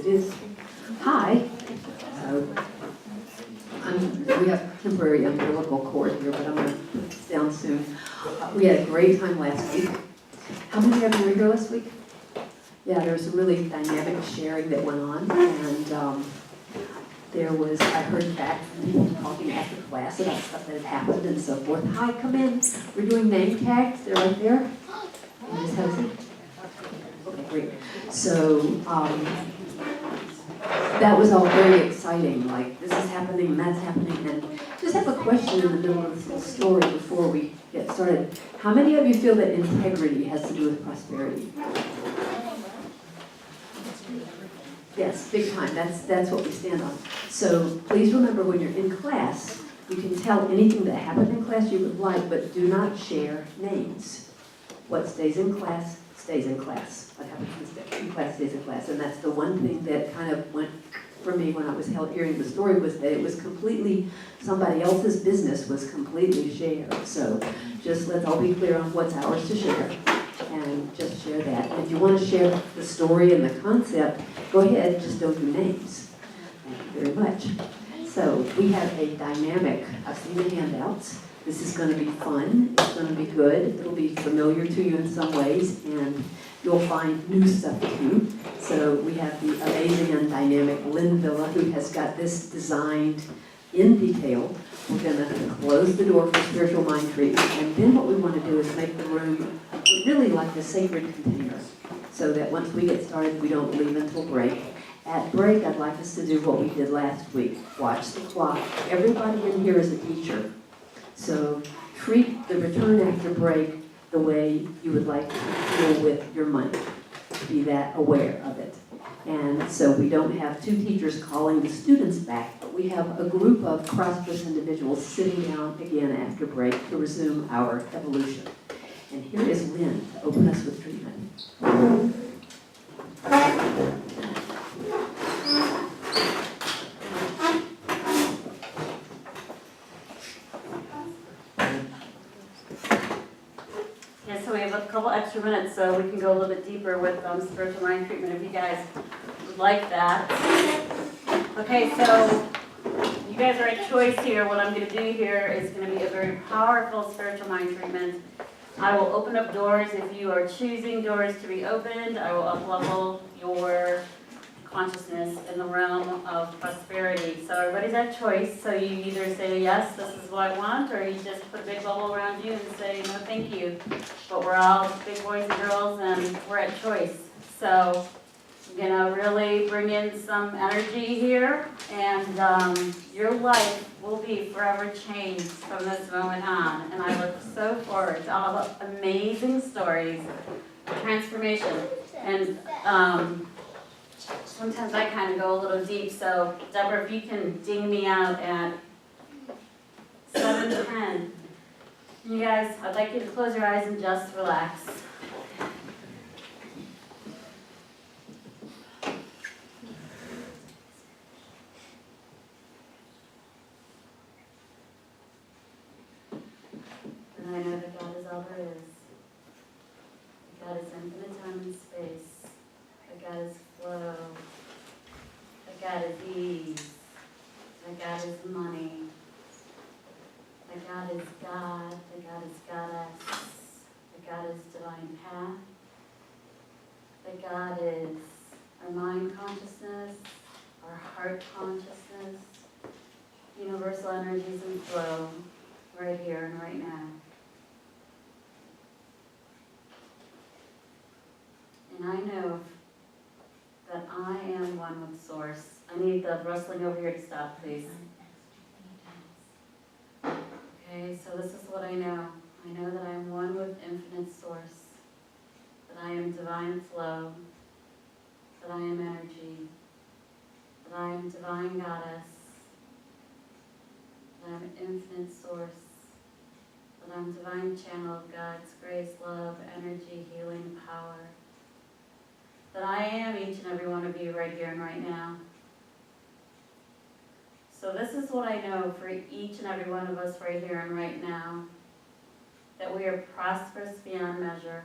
It is. Hi. So, we have temporary umbilical cord here, but I'm going to put this down soon. We had a great time last week. How many of you were here last week? Yeah, there was some really dynamic sharing that went on, and I heard back from people talking after class about stuff that had happened and so forth. Hi, come in. We're doing name tags. They're right there. Can you just have a seat? Okay, great. So, that was all very exciting, like this is happening and that's happening, and just have a question in the middle of the story before we get started. How many of you feel that integrity has to do with prosperity? Yes, big time, that's what we stand on. So please remember when you're in class, you can tell anything that happened in class you would like, but do not share names. What stays in class, stays in class. What happens in class stays in class. And that's the one thing that kind of went for me when I was hearing the story, was that it was completely, somebody else's business was completely shared. So just let's all be clear on what's ours to share, and just share that. And if you want to share the story and the concept, go ahead, just don't do names. Thank you very much. So we have a dynamic, I've seen the handouts. This is going to be fun, it's going to be good, it'll be familiar to you in some ways, and you'll find new stuff too. So we have the amazing and dynamic Lynn Villa, who has got this designed in detail. We're going to close the door for spiritual mind treatment, and then what we want to do is make the room really like a sacred container, so that once we get started, we don't leave until break. At break, I'd like us to do what we did last week. Watch the clock. Everybody in here is a teacher. So treat the return after break the way you would like to deal with your money. Be that aware of it. And so we don't have two teachers calling the students back, but we have a group of prosperous individuals sitting down again after break to resume our evolution. And here is Lynn to open us with treatment. So we have a couple extra minutes, so we can go a little bit deeper with spiritual mind treatment if you guys would like that. Okay, so you guys are at choice here. What I'm going to do here is going to be a very powerful spiritual mind treatment. I will open up doors if you are choosing doors to be opened. I will up-level your consciousness in the realm of prosperity. So everybody's at choice. So you either say, yes, this is what I want, or you just put a big bubble around you and say, no, thank you. But we're all big boys and girls, and we're at choice. So I'm going to really bring in some energy here, and your life will be forever changed from this moment on. And I look so forward to all the amazing stories of transformation. And sometimes I kind of go a little deep, so Deborah, if you can ding me out at 7:10. You guys, I'd like you to close your eyes and just relax. And I know that God is all there is. That God is infinite time and space. That God is flow. That God is ease. That God is money. That God is God. That God is Goddess. That God is divine path. That God is our mind consciousness, our heart consciousness, universal energies and flow right here and right now. And I know that I am one with Source. I need the rustling over here to stop, please. Okay, so this is what I know. I know that I am one with infinite Source, that I am divine flow, that I am energy, that I am divine Goddess, that I am infinite Source, that I am divine channel of God's grace, love, energy, healing, power, that I am each and every one of you right here and right now. So this is what I know for each and every one of us right here and right now, that we are prosperous beyond measure.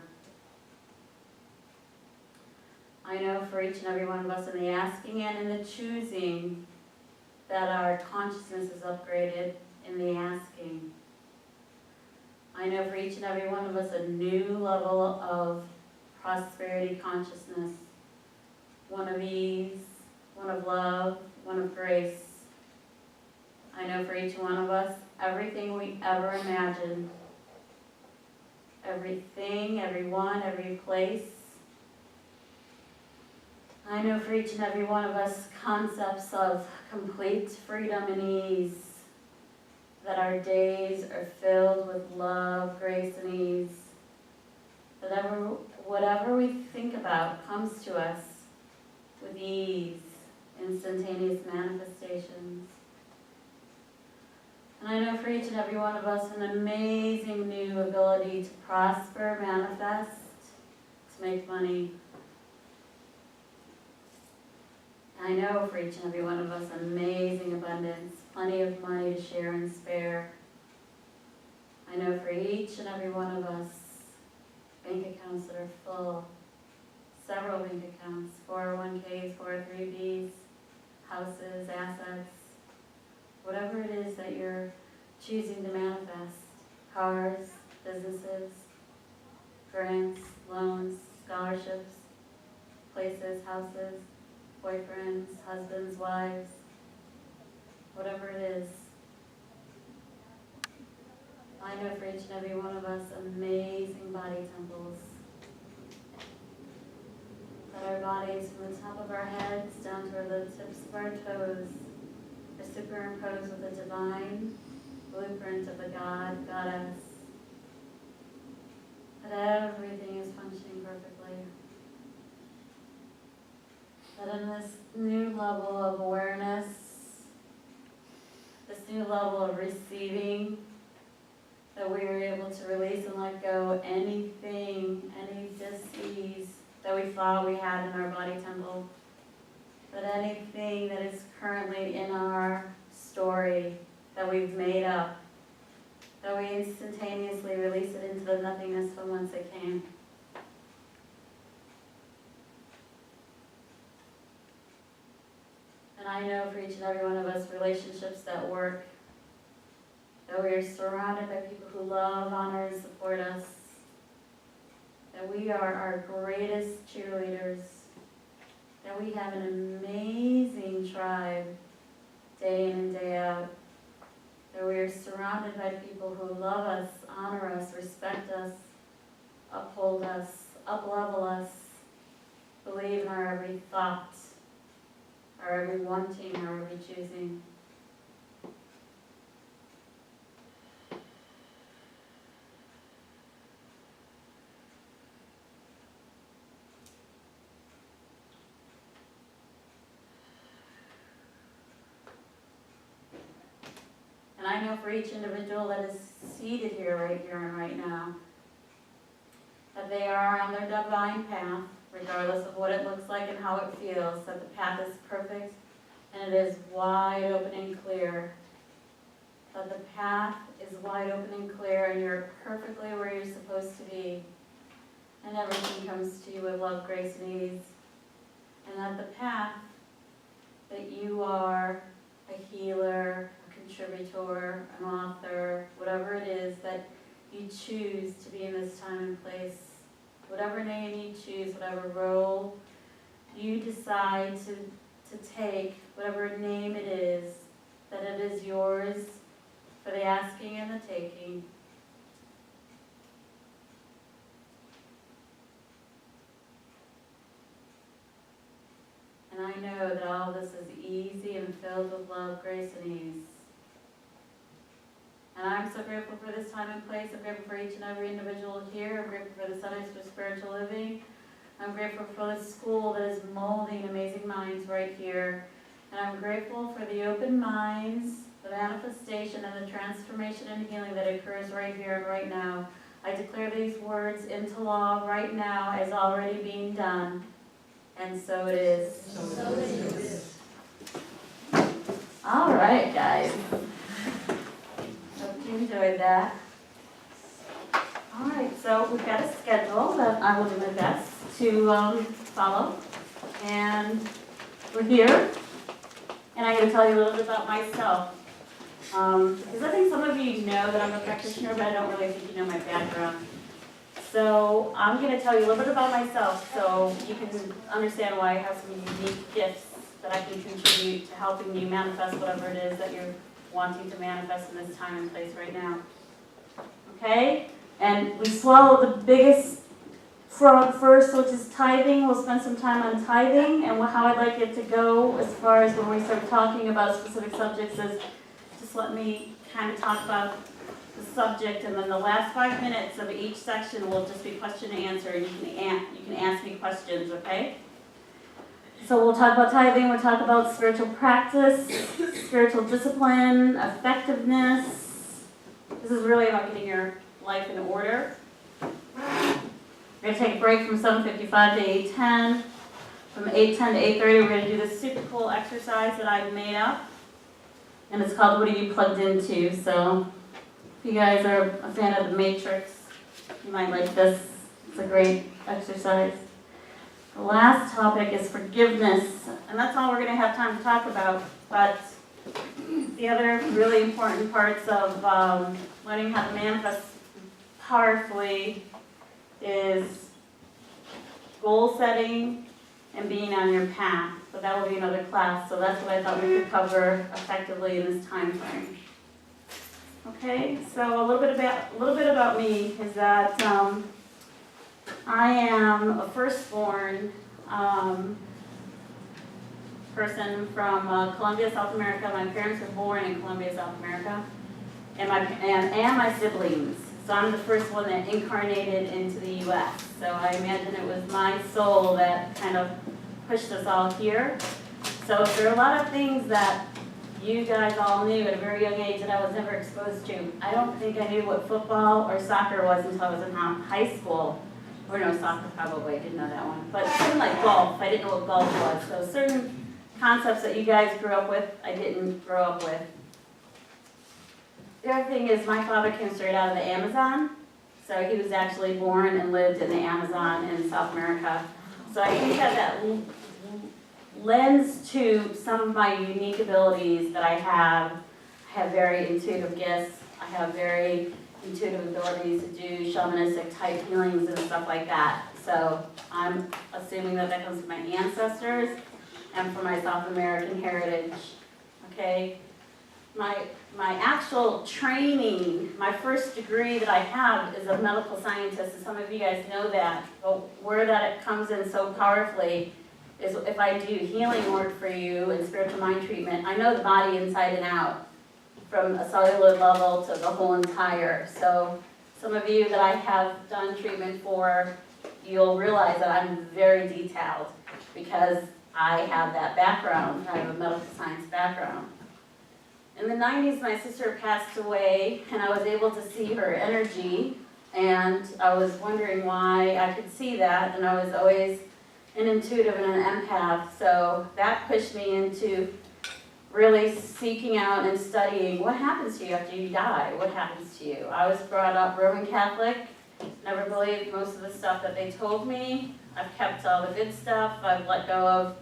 I know for each and every one of us in the asking and in the choosing that our consciousness is upgraded in the asking. I know for each and every one of us a new level of prosperity consciousness, one of ease, one of love, one of grace. I know for each one of us everything we ever imagined, everything, everyone, every place. I know for each and every one of us concepts of complete freedom and ease, that our days are filled with love, grace, and ease. That whatever we think about comes to us with ease, instantaneous manifestations. And I know for each and every one of us an amazing new ability to prosper, manifest, to make money. I know for each and every one of us amazing abundance, plenty of money to share and spare. I know for each and every one of us bank accounts that are full, several bank accounts, 401ks, 403bs, houses, assets, whatever it is that you're choosing to manifest, cars, businesses, grants, loans, scholarships, places, houses, boyfriends, husbands, wives, whatever it is. I know for each and every one of us amazing body temples. That our bodies from the top of our heads down to the tips of our toes are superimposed with a divine blueprint of the God, Goddess. That everything is functioning perfectly. That in this new level of awareness, this new level of receiving, that we are able to release and let go anything, any dis-ease that we thought we had in our body temple, that anything that is currently in our story that we've made up, that we instantaneously release it into the nothingness from whence it came. And I know for each and every one of us, relationships that work, that we are surrounded by people who love, honor, and support us, that we are our greatest cheerleaders, that we have an amazing tribe day in and day out, that we are surrounded by people who love us, honor us, respect us, uphold us, up-level us, believe in our every thought, our every wanting, our every choosing. And I know for each individual that is seated here and right now, that they are on their divine path, regardless of what it looks like and how it feels, that the path is perfect and it is wide open and clear. That the path is wide open and clear and you're perfectly where you're supposed to be. And everything comes to you with love, grace, and ease. And that the path that you are a healer, a contributor, an author, whatever it is that you choose to be in this time and place, whatever name you choose, whatever role you decide to take, whatever name it is, that it is yours for the asking and the taking. And I know that all this is easy and filled with love, grace, and ease. And I'm so grateful for this time and place. I'm grateful for each and every individual here. I'm grateful for the Sundays for Spiritual Living. I'm grateful for this school that is molding amazing minds right here. And I'm grateful for the open minds, the manifestation, and the transformation and healing that occurs right here and right now. I declare these words into law right now as already being done. And so it is. So it is. All right, guys. Hope you enjoyed that. All right, so we've got a schedule that I will do my best to follow. and we're here. And I'm going to tell you a little bit about myself. Because I think some of you know that I'm a practitioner, but I don't really think you know my background. So I'm going to tell you a little bit about myself so you can understand why I have some unique gifts that I can contribute to helping you manifest whatever it is that you're wanting to manifest in this time and place right now. Okay? And we swallow the biggest frog first, which is tithing. We'll spend some time on tithing, and how I'd like it to go as far as when we start talking about specific subjects is just let me kind of talk about the subject, and then the last 5 minutes of each section will just be question and answer, and you can ask me questions, okay? So we'll talk about tithing, we'll talk about spiritual practice, spiritual discipline, effectiveness. This is really about getting your life in order. We're going to take a break from 7:55 to 8:10. From 8:10 to 8:30, we're going to do this super cool exercise that I've made up. And it's called What Are You Plugged Into? So if you guys are a fan of The Matrix, you might like this. It's a great exercise. The last topic is forgiveness. And that's all we're going to have time to talk about. But the other really important parts of learning how to manifest powerfully is goal setting and being on your path. But that will be another class, so that's what I thought we could cover effectively in this time frame. Okay, so a little bit about me is that I am a firstborn person from Colombia, South America. My parents were born in Colombia, South America, and my siblings. So I'm the first one that incarnated into the U.S. So I imagine it was my soul that kind of pushed us all here. So there are a lot of things that you guys all knew at a very young age that I was never exposed to. I don't think I knew what football or soccer was until I was in high school. Or no, soccer probably, I didn't know that one. But something like golf, I didn't know what golf was. So certain concepts that you guys grew up with, I didn't grow up with. The other thing is my father came straight out of the Amazon. So he was actually born and lived in the Amazon in South America. So I think that lends to some of my unique abilities that I have. I have very intuitive gifts. I have very intuitive abilities to do shamanistic type healings and stuff like that. So I'm assuming that that comes from my ancestors and from my South American heritage. Okay? My actual training, my first degree that I have is a medical scientist, and some of you guys know that. But where that it comes in so powerfully is if I do healing work for you and spiritual mind treatment, I know the body inside and out, from a cellular level to the whole entire. So some of you that I have done treatment for, you'll realize that I'm very detailed because I have that background. I have a medical science background. In the 90s, my sister passed away, and I was able to see her energy, and I was wondering why I could see that, and I was always an intuitive and an empath, so that pushed me into really seeking out and studying what happens to you after you die, what happens to you. I was brought up Roman Catholic, never believed most of the stuff that they told me. I've kept all the good stuff, I've let go of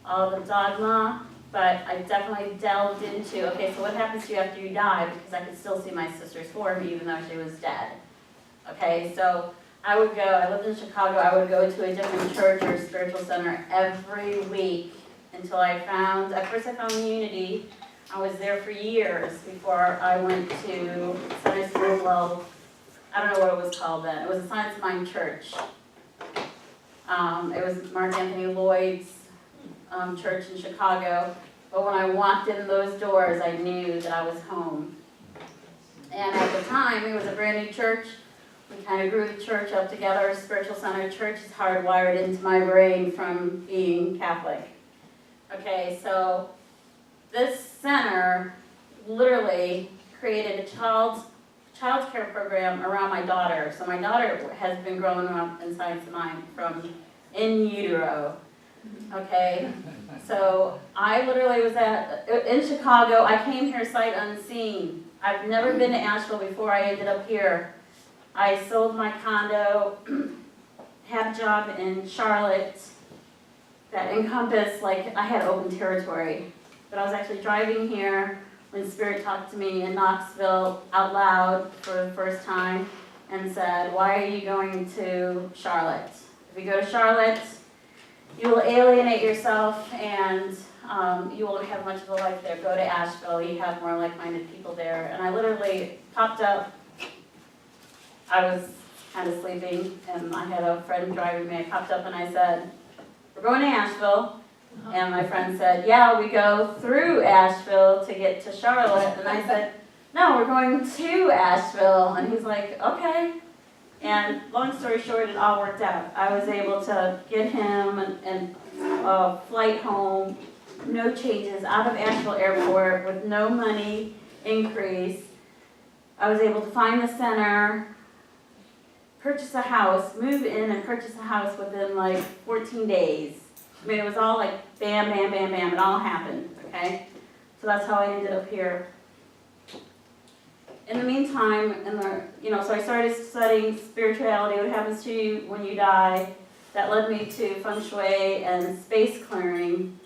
all the dogma. But I definitely delved into, okay, so what happens to you after you die? Because I could still see my sister's form even though she was dead. Okay, so I lived in Chicago, I would go to a different church or spiritual center every week until at first I found Unity. I was there for years before I went to Sunday School, well, I don't know what it was called then. It was a Science of Mind church. It was Mark Anthony Lloyd's church in Chicago, but when I walked in those doors, I knew that I was home. And at the time, it was a brand new church. We kind of grew the church up together. Spiritual Center Church is hardwired into my brain from being Catholic. Okay, so this center literally created a child care program around my daughter. So my daughter has been growing up in Science of Mind from in utero. Okay, so I literally was in Chicago. I came here sight unseen. I've never been to Asheville before I ended up here. I sold my condo, had a job in Charlotte, that encompassed, like, I had open territory. But I was actually driving here when Spirit talked to me in Knoxville out loud for the first time and said, why are you going to Charlotte? If you go to Charlotte, you will alienate yourself and you won't have much of a life there. Go to Asheville, you have more like-minded people there. And I literally popped up. I was kind of sleeping and I had a friend driving me. I popped up and I said, we're going to Asheville. And my friend said, yeah, we go through Asheville to get to Charlotte. And I said, no, we're going to Asheville. And he's like, okay. And long story short, it all worked out. I was able to get him and a flight home, no changes, out of Asheville Airport with no money increase. I was able to find the center, purchase a house, move in and purchase a house within like 14 days. I mean, it was all like bam, bam, bam, bam. It all happened, okay? So that's how I ended up here. In the meantime, so I started studying spirituality, what happens to you when you die. That led me to feng shui and space clearing,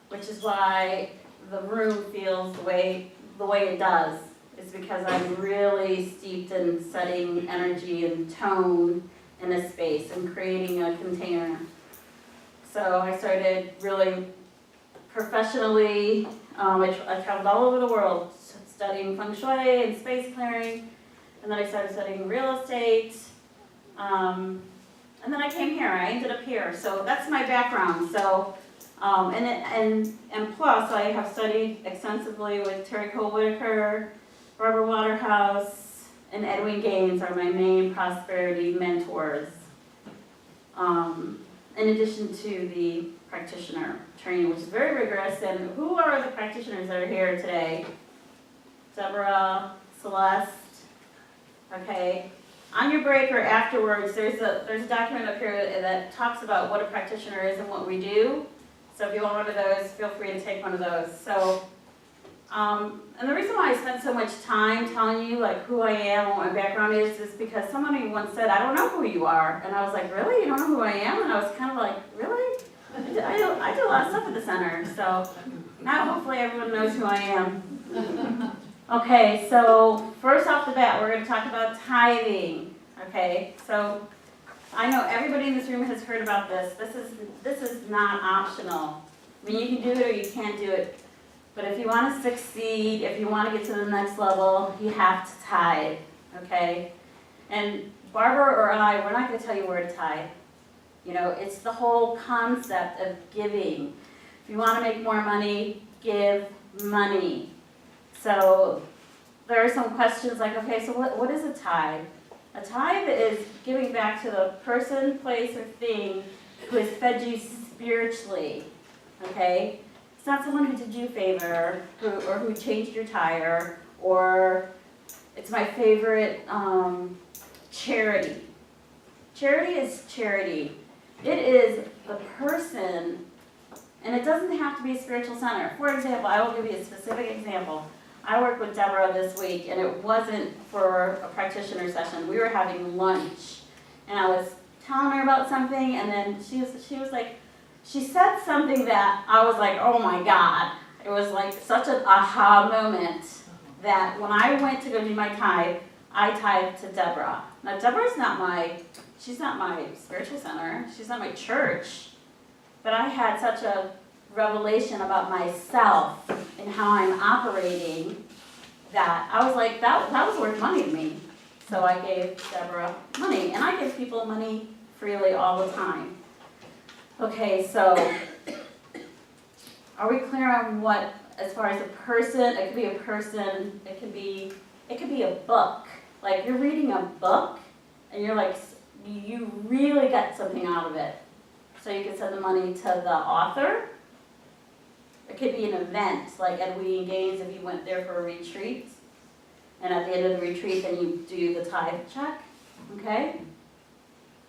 which is why the room feels the way it does. It's because I'm really steeped in studying energy and tone in a space and creating a container. So I started really professionally, I traveled all over the world studying feng shui and space clearing, and then I started studying real estate, and then I came here, I ended up here. So that's my background. So, and plus I have studied extensively with Terry Cole Whitaker, Barbara Waterhouse, and Edwin Gaines are my main prosperity mentors. In addition to the practitioner training, which is very rigorous. And who are the practitioners that are here today? Deborah, Celeste, okay. On your break or afterwards, there's a document up here that talks about what a practitioner is and what we do. So if you want one of those, feel free to take one of those. So, and the reason why I spend so much time telling you like who I am and what my background is because somebody once said, I don't know who you are. And I was like, really? You don't know who I am? And I was kind of like, really? I do a lot of stuff at the center. So now hopefully everyone knows who I am. Okay, so first off the bat, we're going to talk about tithing. Okay, so I know everybody in this room has heard about this. This is not optional. I mean, you can do it or you can't do it. But if you want to succeed, if you want to get to the next level, you have to tithe, okay? And Barbara or I, we're not going to tell you where to tithe. You know, it's the whole concept of giving. If you want to make more money, give money. So there are some questions like, okay, so what is a tithe? A tithe is giving back to the person, place, or thing who has fed you spiritually, okay? It's not someone who did you a favor, or who changed your tire, or it's my favorite, charity. Charity is charity. It is the person, and it doesn't have to be a spiritual center. For example, I will give you a specific example. I worked with Deborah this week, and it wasn't for a practitioner session. We were having lunch, and I was telling her about something, and then she was like, she said something that I was like, oh my God. It was like such an aha moment that when I went to go do my tithe, I tithed to Deborah. Now Deborah's she's not my spiritual center, she's not my church, but I had such a revelation about myself and how I'm operating that I was like, that was worth money to me. So I gave Deborah money, and I give people money freely all the time. Okay, so are we clear on what, as far as a person, it could be a person, it could be a book. Like you're reading a book and you're like, you really got something out of it. So you can send the money to the author. It could be an event, like Edwin Gaines if you went there for a retreat. And at the end of the retreat, then you do the tithe check, okay?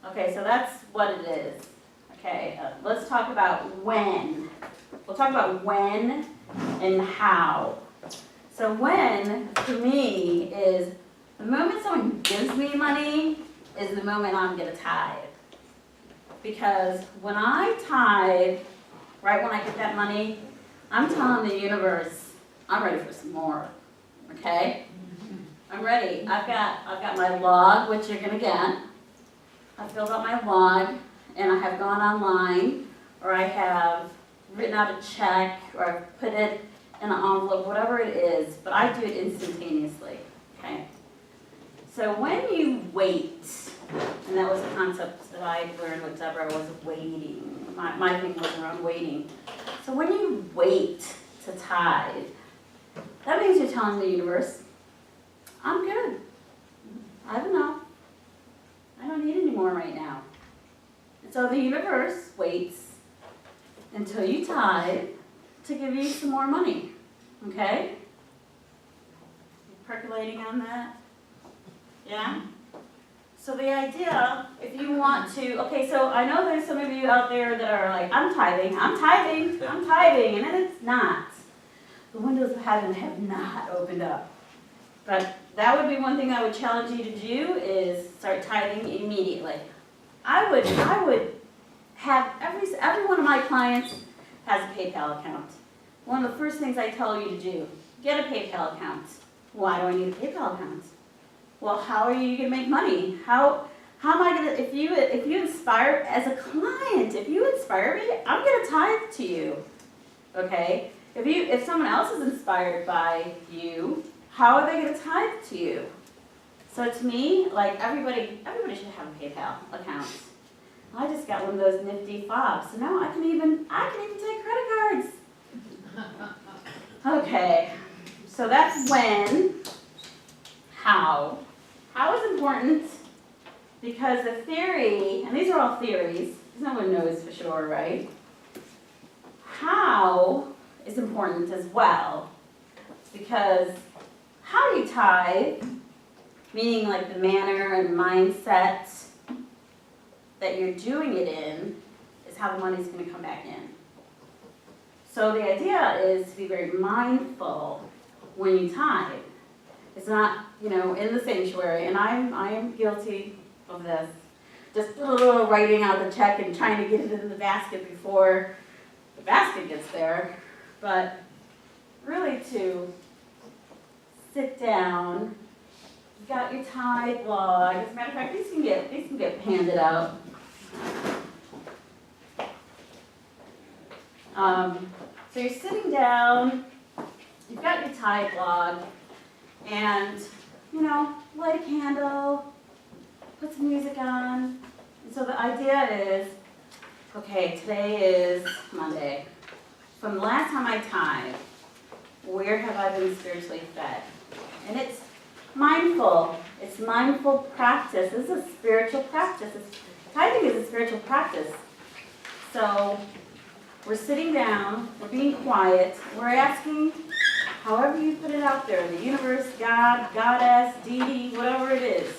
Okay, so that's what it is. Okay, let's talk about when. We'll talk about when and how. So when, to me, is the moment someone gives me money is the moment I'm going to tithe. Because when I tithe, right when I get that money, I'm telling the universe, I'm ready for some more, okay? I'm ready. I've got my log, which you're gonna get. I filled out my log, and I have gone online, or I have written out a check, or I've put it in an envelope, whatever it is, but I do it instantaneously, okay? So when you wait, and that was a concept that I learned with Deborah, was waiting. My thing was around waiting. So when you wait to tithe, that means you're telling the universe, I'm good. I have enough. I don't need any more right now. And so the universe waits until you tithe to give you some more money. Okay? Percolating on that? Yeah? So the idea, if you want to, okay, so I know there's some of you out there that are like, I'm tithing, and then it's not. The windows of heaven have not opened up. But that would be one thing I would challenge you to do, is start tithing immediately. I would have, every one of my clients has a PayPal account. One of the first things I tell you to do, get a PayPal account. Why do I need a PayPal account? Well, how are you going to make money? How am I going to, if you inspire, as a client, if you inspire me, I'm going to tithe to you, okay? If someone else is inspired by you, how are they going to tithe to you? So to me, like everybody should have a PayPal account. I just got one of those nifty fobs, so now I can even take credit cards. Okay, so that's when. How? How is important, because the theory, and these are all theories, because no one knows for sure, right? How is important as well, because how you tithe, meaning like the manner and mindset that you're doing it in, is how the money's going to come back in. So the idea is to be very mindful when you tithe. It's not, in the sanctuary, and I am guilty of this. Just a little writing out the check and trying to get it in the basket before the basket gets there. But really to sit down, you've got your tithe log. As a matter of fact, these can get handed out. So you're sitting down, you've got your tithe log, and, light a candle, put some music on. And so the idea is, okay, today is Monday. From the last time I tithed, where have I been spiritually fed? And it's mindful. It's mindful practice. This is a spiritual practice. Tithing is a spiritual practice. So we're sitting down, we're being quiet, we're asking, however you put it out there, the universe, God, goddess, deity, whatever it is,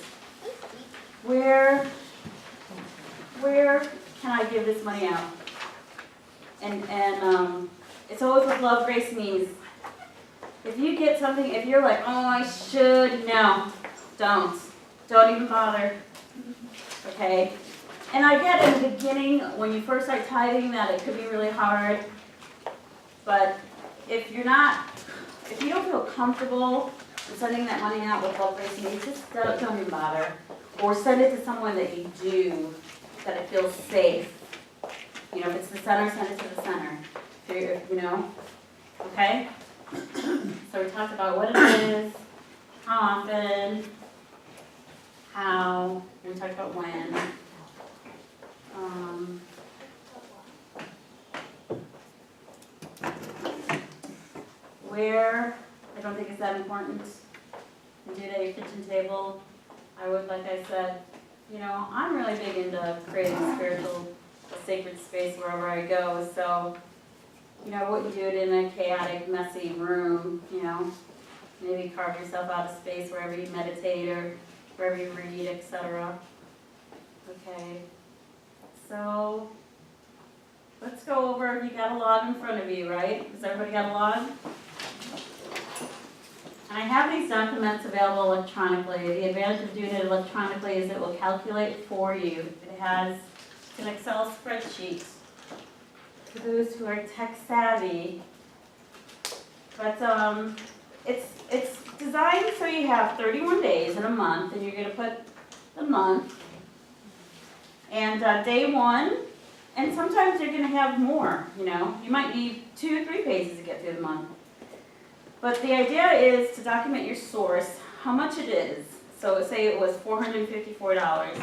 where can I give this money out? And it's always with love, grace, and ease. If you get something, if you're like, oh, I should, no, don't even bother, okay? And I get in the beginning, when you first start tithing, that it could be really hard, but if you don't feel comfortable with sending that money out with love, grace, and ease, just don't even bother. Or send it to someone that you do, that it feels safe. If it's the center, send it to the center. Okay? So we talked about what it is, how often, how, we talked about when. Where, I don't think it's that important. You do it at your kitchen table. I would, like I said, I'm really big into creating a sacred space wherever I go. So, I wouldn't do it in a chaotic, messy room, Maybe carve yourself out a space wherever you meditate or wherever you read, etc. Okay. So, let's go over, you got a log in front of you, right? Has everybody got a log? And I have these documents available electronically. The advantage of doing it electronically is it will calculate for you. It has an Excel spreadsheet. for those who are tech savvy. But it's designed so you have 31 days in a month, and you're gonna put the month and day one, and sometimes you're gonna have more. You know, you might need 2 or 3 pages to get through the month. But the idea is to document your source, how much it is. So say it was $454.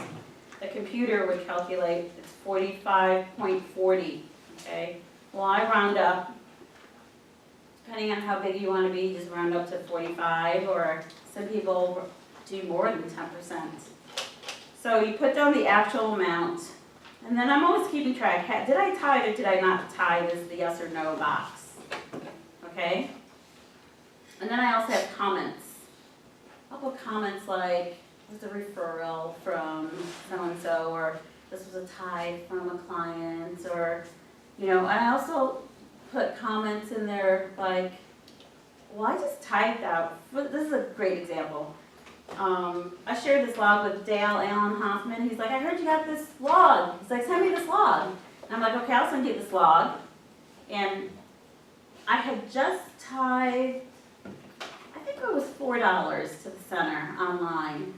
The computer would calculate it's 45.40. Okay. Well, I round up. Depending on how big you want to be, just round up to 45, or some people do more than 10%. So you put down the actual amount, and then I'm always keeping track. Did I tithe or did I not tithe is the yes or no box. Okay? And then I also have comments. I'll put comments like, this was a referral from so-and-so, or this was a tithe from a client, or, you know, and I also put comments in there like, well, I just typed out, this is a great example. I shared this log with Dale Allen Hoffman. He's like, I heard you got this log. He's like, send me this log. And I'm like, okay, I'll send you this log. And I had just tithed, I think it was $4 to the center online.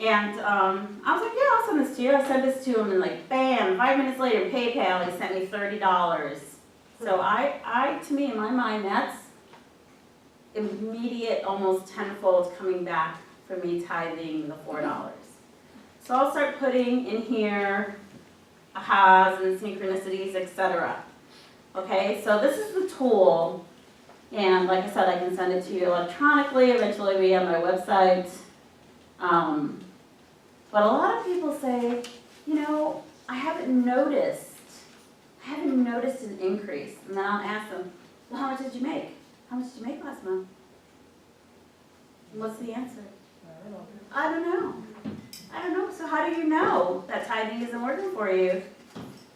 And I was like, yeah, I'll send this to you. I sent this to him, and like, bam, 5 minutes later, PayPal, he sent me $30. So to me, in my mind, that's immediate, almost tenfold coming back for me tithing the $4. So I'll start putting in here ahas and synchronicities, etc. Okay, so this is the tool, and like I said, I can send it to you electronically. Eventually, we have my website. But a lot of people say, you know, I haven't noticed an increase. And then I'll ask them, well, how much did you make? How much did you make last month? And what's the answer? I don't know. I don't know. So how do you know that tithing isn't working for you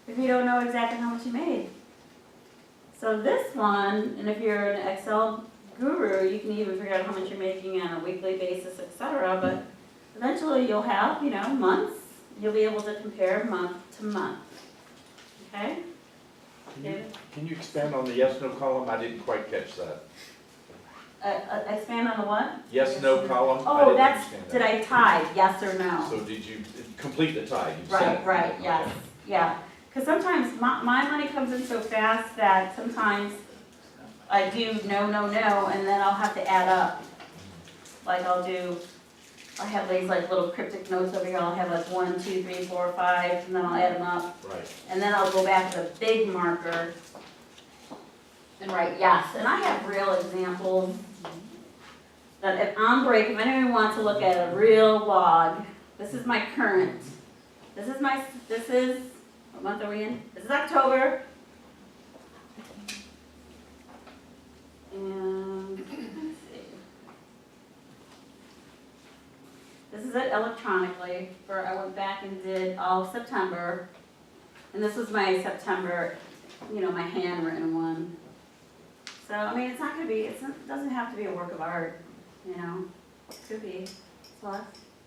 if you don't know exactly how much you made? So this one, and if you're an Excel guru, you can even figure out how much you're making on a weekly basis, etc. But eventually you'll have, you know, months. You'll be able to compare month to month. Okay? Can you expand on the yes/no column? I didn't quite catch that. Expand on the what? Yes/no column? I Oh, didn't that's, understand did that. I tithe, yes or no? So did you complete the tithe? You said it. Right, Okay. yes, yeah. Because sometimes my money comes in so fast that sometimes I do no, and then I'll have to add up. Like I have these like little cryptic notes over here. I'll have like 1, 2, 3, 4, 5, and then I'll add them up. Right. And then I'll go back with a big marker and write yes. And I have real examples that if on break, if anyone wants to look at a real log, this is my current. This is, what month are we in? This is October. And let's see. This is it electronically, for I went back and did all of September. And this was my September, you know, my handwritten one. So, I mean, it's not going to be, it doesn't have to be a work of art, you know. It could be. What?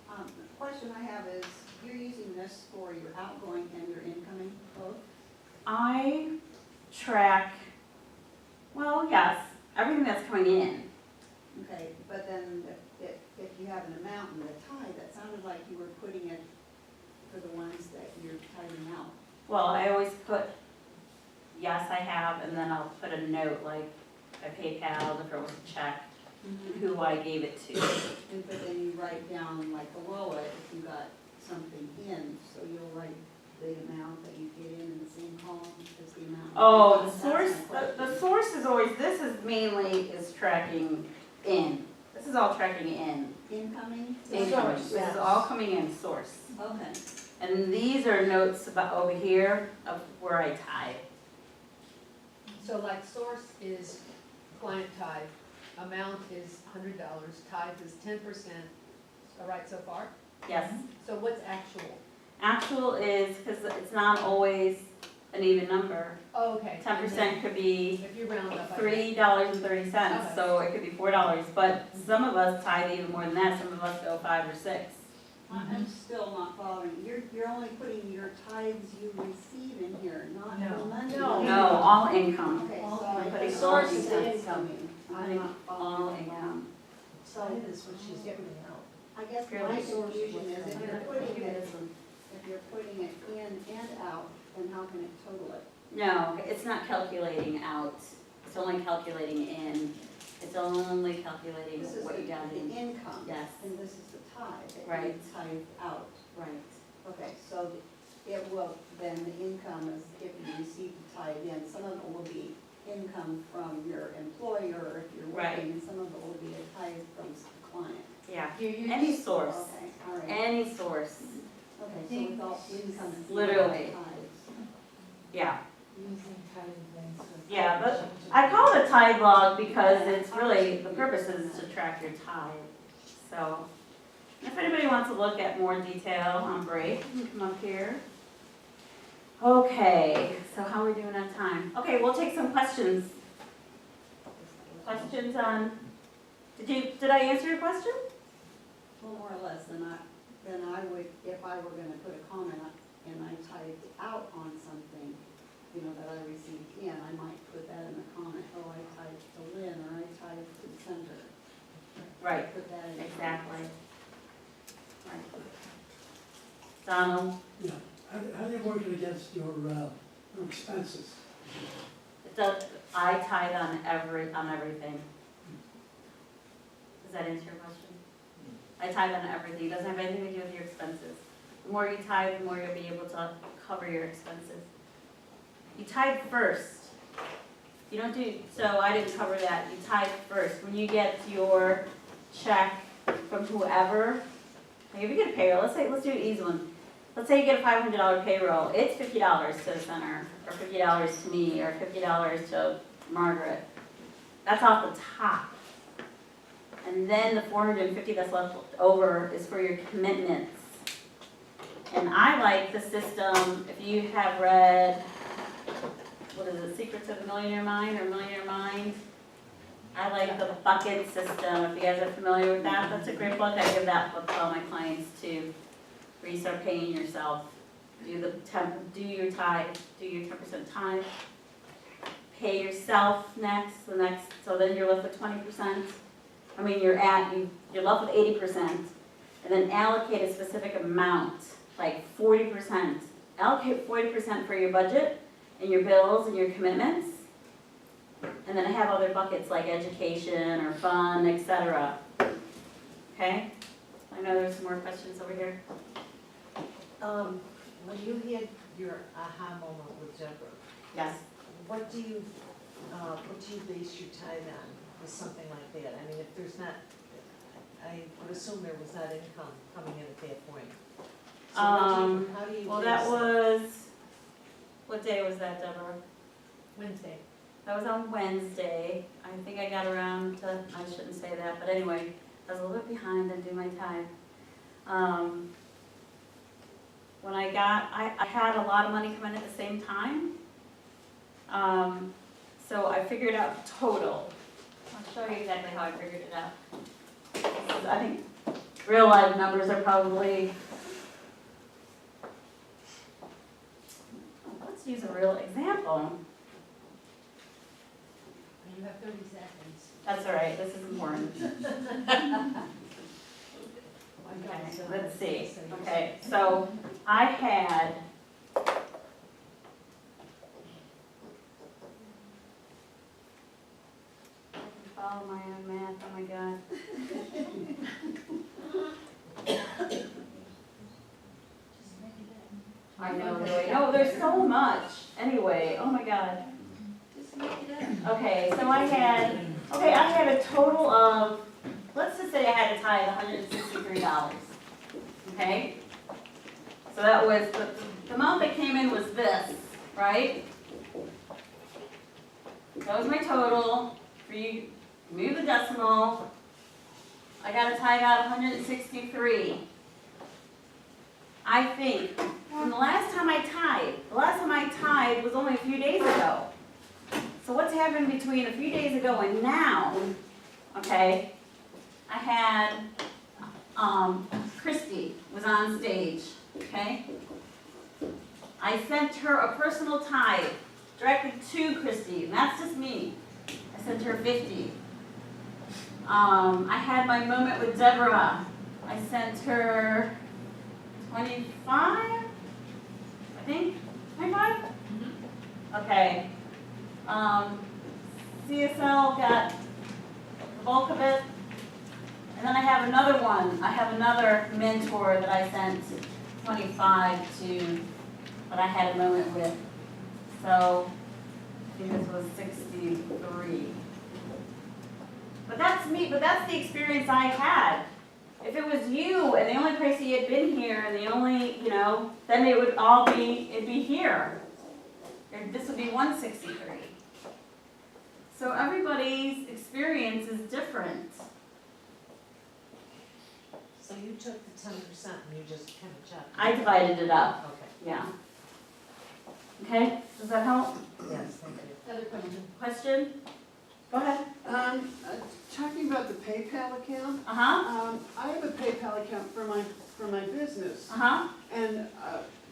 The question I have is, you're using this for your outgoing and your incoming both? I track, well, yes, everything that's coming in. Okay, but then if you have an amount in the tithe, that sounded like you were putting it for the ones that you're tithing out. Well, I always put, yes, I have, and then I'll put a note, like, I PayPal, if there was a check, who I gave it to. And but then you write down like below it, if you got something in, so you'll write the amount that you get in the same column as the amount. Oh, the That's source, my question. the source is always, this is mainly is tracking in. This is all tracking in. Incoming? Incoming. Source, This is all coming in source. Okay. And these are notes about over here of where I tithe. So like source is client tithe, amount is $100, tithe is 10%, all right so far? Yes. So what's actual? Actual is, because it's not always an even number. Oh, okay. 10% could be If you round up. $3.30, Okay. so it could be $4. But some of us tithe even more than that. Some of us go 5 or 6. I'm still not following. You're only putting your tithes you receive in here, not the money. No, all income. Okay, All- so I putting the all source is income. incoming. I'm not All following that. income. So Is what she's giving out. I guess Purely my source confusion is was- if you're putting it in and out, then how can it total it? No, it's not calculating out, it's only calculating in, it's only calculating This is what you got the in. income. Yes. And this is the tithe, that you Right. tithe out. Right. Okay, so it will, then the income is if you receive the tithe in, some of it will be income from your employer if you're Right. working, and some of it will be a tithe from the client. Yeah, You use- any source, Okay, all right. any source, Okay, so with all income. it's not Literally. tithes. yeah. Using tithing things. Yeah, but I call it a tithe log because it's really, the purpose is to track your tithe. So, if anybody wants to look at more detail on break, you can come up here. Okay, so how are we doing on time? Okay, we'll take some questions. Questions on, did I answer your question? Well, more or less, then I would, if I were gonna put a comment and I typed out on something, you know, that I received in, I might put that in the comment, oh, I typed to Lynn, or I typed to Center. Right, Put that in. the exactly. Right. Donald, Yeah, how do you work it against your expenses? it does, I tithe on everything. Does that answer your question? I tithe on everything, it doesn't have anything to do with your expenses. The more you tithe, the more you'll be able to cover your expenses. You tithe first. You don't do, so I didn't cover that, you tithe first. When you get your check from whoever, like if you get a payroll, let's do an easy one. Let's say you get a $500 payroll, it's $50 to the center, or $50 to me, or $50 to Margaret. That's off the top. And then the $450 that's left over is for your commitments. And I like the system, if you have read, what is it, Secrets of the Millionaire Mind or Millionaire Mind? I like the bucket system, if you guys are familiar with that, that's a great book, I give that book to all my clients too. Where you start paying yourself, do your tithe, do your 10% tithe. Pay yourself next, so then you're left with 20%. I mean, you're left with 80%, and then allocate a specific amount, like 40%. Allocate 40% for your budget and your bills and your commitments. And then I have other buckets like education or fun, etc. Okay? I know there's some more questions over here. When you had your aha moment with Deborah, Yes. what do you base your tithe on, with something like that? I mean, if there's not, I would assume there was not income coming in at that point. So how do you Well, base that was, what day was that, Deborah? Wednesday. That was on Wednesday. I think I got around to, I shouldn't say that, but anyway, I was a little bit behind on doing my tithe. When I had a lot of money come in at the same time. So I figured out total. I'll show you exactly how I figured it out. I think real life numbers are probably, let's use a real example. You have 30 seconds. That's all right, this is important. Okay, let's see. Okay, so I had, follow my own math, oh my God. I know, really. No, there's so much. Anyway, oh my God. Okay, so I had a total of, let's just say I had to tithe $163. Okay? So that was, the amount that came in was this, right? That was my total. For you, move the decimal. I got to tithe out 163. I think from the last time I tithed was only a few days ago. So what's happened between a few days ago and now, okay, I had Christy was on stage, okay? I sent her a personal tithe directly to Christy, and that's just me. I sent her 50. I had my moment with Deborah. I sent her 25, I think, 25? Okay. CSL got the bulk of it. And then I have another one. I have another mentor that I sent 25 to, but I had a moment with. So I think this was 63. But that's me, but that's the experience I had. If it was you and the only person you had been here and the only, you know, then it would all be, it'd be here. This would be 163. So everybody's experience is different. So you took the 10% and you just kind of checked? I divided it up, Okay, yeah. Okay, does that help? yes, thank you. Other question? Question? Go ahead. Talking about the PayPal account, Uh-huh, I have a PayPal account for my business. uh-huh. And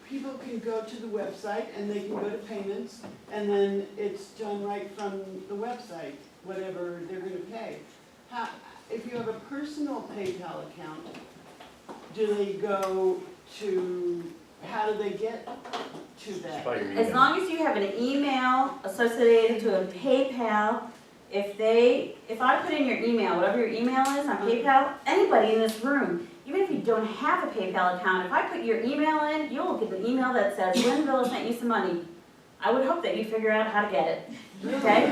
people can go to the website and they can go to payments, and then it's done right from the website, whatever they're gonna pay. If you have a personal PayPal account, do they go to, how do they get to that? By your As email. long as you have an email associated to a PayPal, if I put in your email, whatever your email is on PayPal, anybody in this room, even if you don't have a PayPal account, if I put your email in, you'll get an email that says, Lynn Villa sent you some money. I would hope that you figure out how to get it, okay?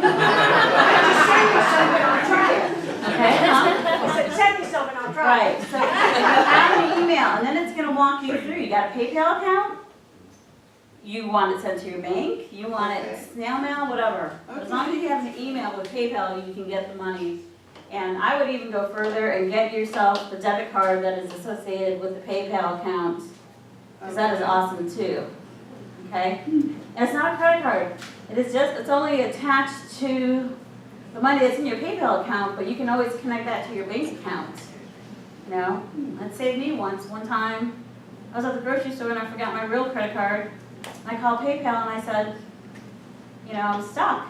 Okay, huh? Send me some and I'll Right, so you have an email, and then it's gonna walk you through, you got a PayPal account? You want it sent to your bank, you want it snail mail, whatever. But as long as you have an email with PayPal, you can get the money. And I would even go further and get yourself the debit card that is associated with the PayPal account, because that is awesome too, okay? And it's not a credit card, it's only attached to the money that's in your PayPal account, but you can always connect that to your bank account. You know, that saved me once. One time, I was at the grocery store and I forgot my real credit card. And I called PayPal and I said, you know, I'm stuck.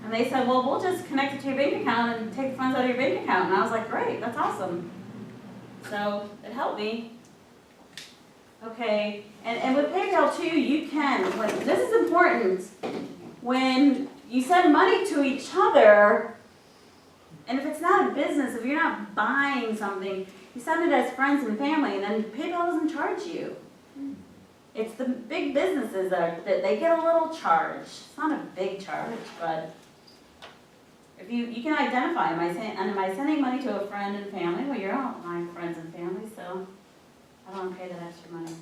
And they said, well, we'll just connect it to your bank account and take the funds out of your bank account. And I was like, great, that's awesome. So it helped me. Okay, and with PayPal too, you can, this is important, when you send money to each other, and if it's not a business, if you're not buying something, you send it as friends and family, and then PayPal doesn't charge you. It's the big businesses that they get a little charge. It's not a big charge, but if you can identify, am I sending money to a friend and family? Well, you're all my friends and family, so I don't pay that extra money.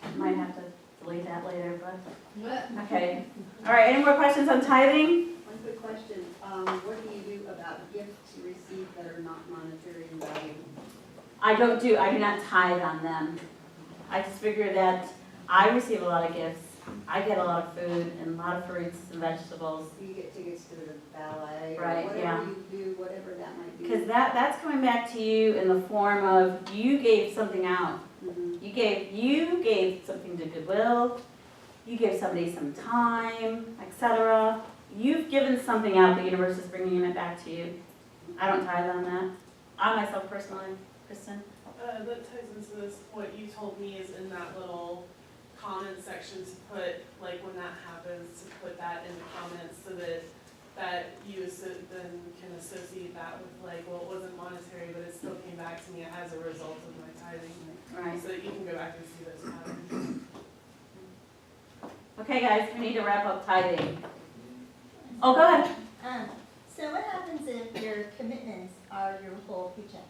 I might have to delete that later, but, okay. All right, any more questions on tithing? One quick question, what do you do about gifts you receive that are not monetary in value? I do not tithe on them. I just figure that I receive a lot of gifts. I get a lot of food and a lot of fruits and vegetables. You get tickets to the ballet, or Right, yeah. whatever you do, whatever that might be. Because that's coming back to you in the form of you gave something out. Mhm. You gave something to Goodwill, you gave somebody some time, etc. You've given something out, the universe is bringing it back to you. I don't tithe on that. I myself personally, Kristen. That ties into this, what you told me is in that little comment section to put, like when that happens, to put that in the comments so that you then can associate that with like, well, it wasn't monetary, but it still came back to me as a result of my tithing. Right. So that you can go back and see those patterns. Okay, guys, we need to wrap up tithing. Oh, go ahead. So what happens if your commitments are your whole paycheck?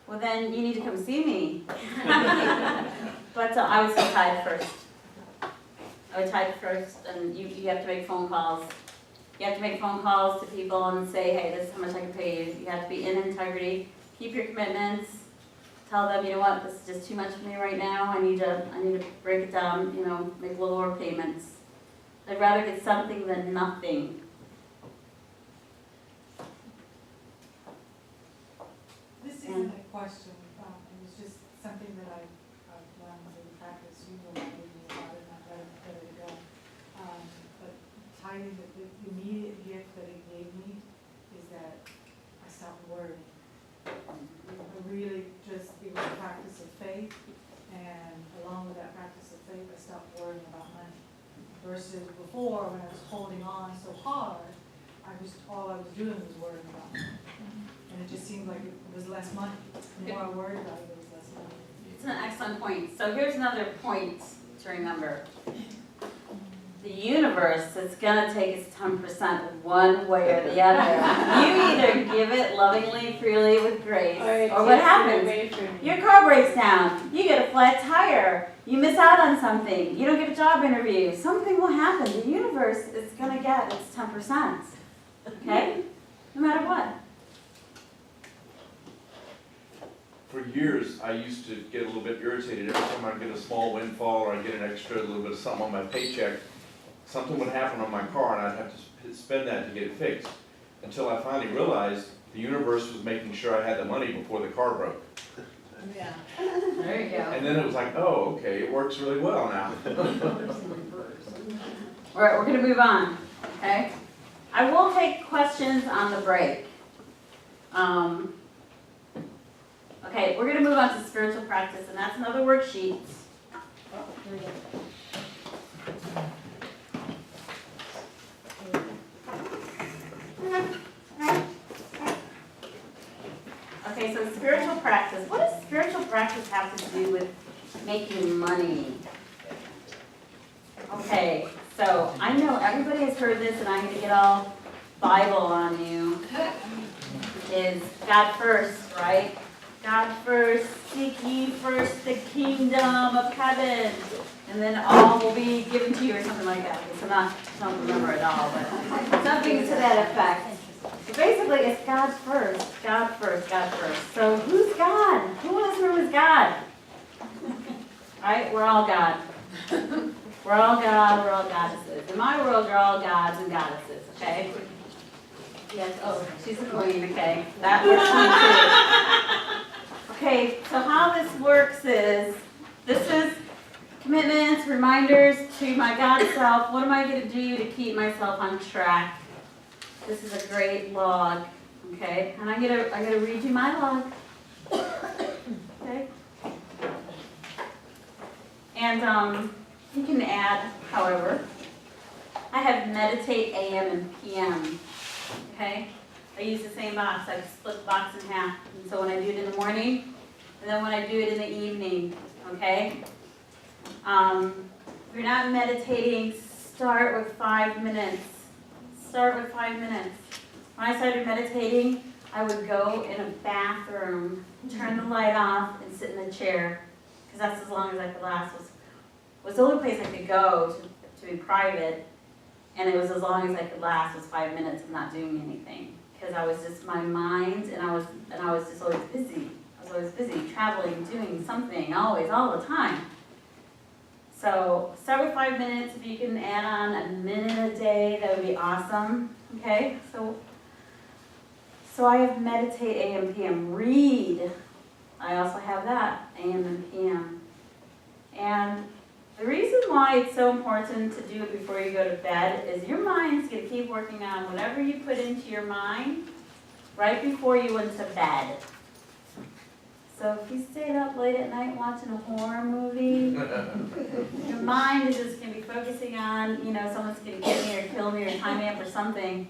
Well, then you need to come see me. But I would still tithe first. I would tithe first, and you have to make phone calls. You have to make phone calls to people and say, hey, this is how much I can pay you. You have to be in integrity. Keep your commitments. Tell them, you know what, this is just too much for me right now. I need to break it down, you know, make lower payments. I'd rather get something than nothing. This isn't a question, it was just something that I've learned in practice, you know, about it, and I'm ready to go. But tithing, the immediate gift that it gave me is that I stopped worrying. I really just, it was a practice of faith, and along with that practice of faith, I stopped worrying about money. Versus before, when I was holding on so hard, all I was doing was worrying about money. And it just seemed like it was less money. The more I worried about it, it was less money. It's an excellent point. So here's another point to remember. The universe is gonna take its 10% one way or the other. You either give it lovingly, freely, with grace, or what happens? Your car breaks down, you get a flat tire, you miss out on something, you don't get a job interview, something will happen. The universe is gonna get its 10%, okay? No matter what. For years, I used to get a little bit irritated every time I'd get a small windfall or I'd get an extra little bit of something on my paycheck. Something would happen on my car and I'd have to spend that to get it fixed. Until I finally realized the universe was making sure I had the money before the car broke. Yeah. There you go. And then it was like, oh, okay, it works really well now. All right, we're gonna move on, okay? I will take questions on the break. Okay, we're gonna move on to spiritual practice, and that's another worksheet. Oh, here we go. Okay, so spiritual practice. What does spiritual practice have to do with making money? Okay, so I know everybody has heard this, and I'm going to get all Bible on you. Is God first, right? God first, seek ye first the kingdom of heaven, and then all will be given to you, or something like that. So I don't remember it all, but something to that effect. So basically, it's God first, God first, God first. So who's God? Who in this room is God? Right? We're all God. We're all God, we're all goddesses. In my world, you're all gods and goddesses, okay? Yes, oh, she's a queen, okay. That works for me too. Okay, so how this works is, this is commitments, reminders to my God self. What am I going to do to keep myself on track? This is a great log, okay? And I'm gonna read you my log, okay? And you can add, however. I have meditate AM and PM, okay? I use the same box. I split the box in half. And so when I do it in the morning, and then when I do it in the evening, okay? If you're not meditating, start with 5 minutes. Start with 5 minutes. When I started meditating, I would go in a bathroom, turn the light off, and sit in a chair, because that's as long as I could last. Was the only place I could go to be private, and it was as long as I could last was 5 minutes of not doing anything, because I was just my mind, and I was just always busy. I was always busy, traveling, doing something, always, all the time. So start with 5 minutes. If you can add on a minute a day, that would be awesome. Okay, so I have meditate AM, PM. Read, I also have that, AM and PM. And the reason why it's so important to do it before you go to bed is your mind's going to keep working on whatever you put into your mind right before you went to bed. So if you stayed up late at night watching a horror movie, your mind is just going to be focusing on, someone's going to get me or kill me or tie me up or something,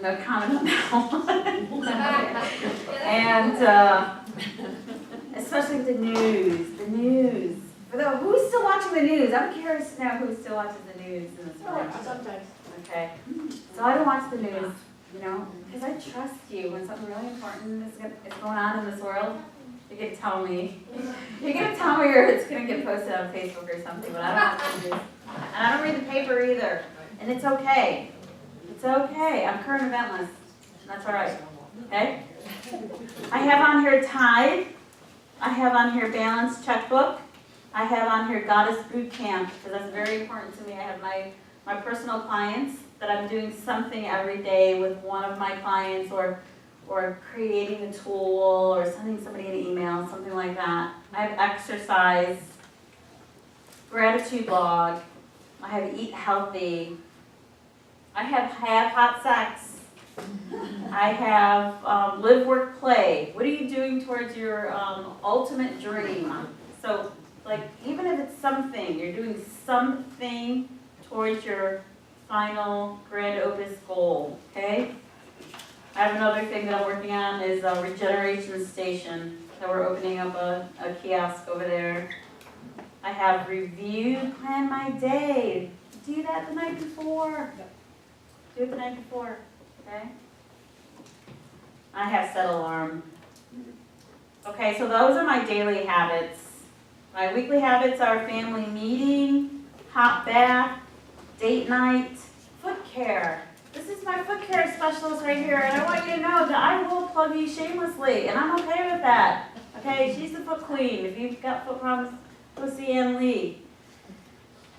No comment on that one. And especially the news. Who's still watching the news? I'm curious to know who still watches the news in this room. Sometimes. Okay. So I don't watch the news. Because I trust you when something really important is going on in this world. You're going to tell me. You're going to tell me or it's going to get posted on Facebook or something, but I don't watch the news. And I don't read the paper either. And it's okay. It's okay. I'm current eventless. That's all right. Okay? I have on here Tithe. I have on here Balance Checkbook. I have on here Goddess Boot Camp, because that's very important to me. I have my personal clients that I'm doing something every day with one of my clients, or or creating a tool, or sending somebody an email, something like that. I have exercise, gratitude log, I have eat healthy, I have hot sex, I have live, work, play. What are you doing towards your ultimate dream? So, like, even if it's something, you're doing something towards your final grand opus goal, okay? I have another thing that I'm working on is a regeneration station. So we're opening up a kiosk over there. I have review, plan my day. Do that the night before. Do it the night before, okay? I have set alarm. Okay, so those are my daily habits. My weekly habits are family meeting, hot bath, date night, foot care. This is my foot care specialist right here, and I want you to know that I will plug you shamelessly, and I'm okay with that. Okay, she's the foot queen. If you've got foot problems, go see Ann Lee.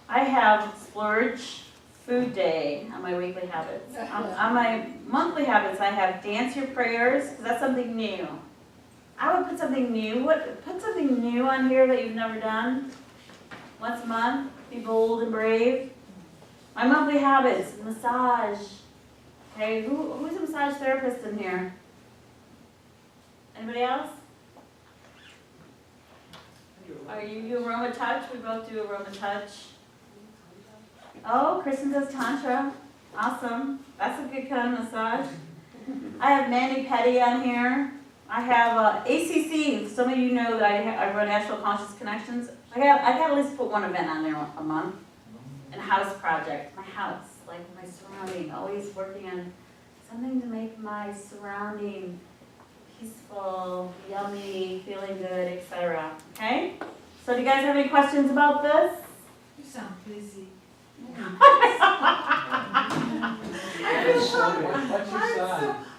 I have splurge food day on my weekly habits. On my monthly habits, I have dance your prayers, because that's something new. I would put something new. Put something new on here that you've never done. Once a month, be bold and brave. My monthly habits, massage. Okay, who's a massage therapist in here? Anybody else? Are you aroma touch? We both do aroma touch. Oh, Kristen does tantra. Awesome. That's a good kind of massage. I have mani-pedi on here. I have ACC. Some of you know that I run Asheville Conscious Connections. I got at least put one event on there a month. And a house project. My house, like my surrounding. Always working on something to make my surrounding peaceful, yummy, feeling good, etc. Okay? So do you guys have any questions about this? You sound busy.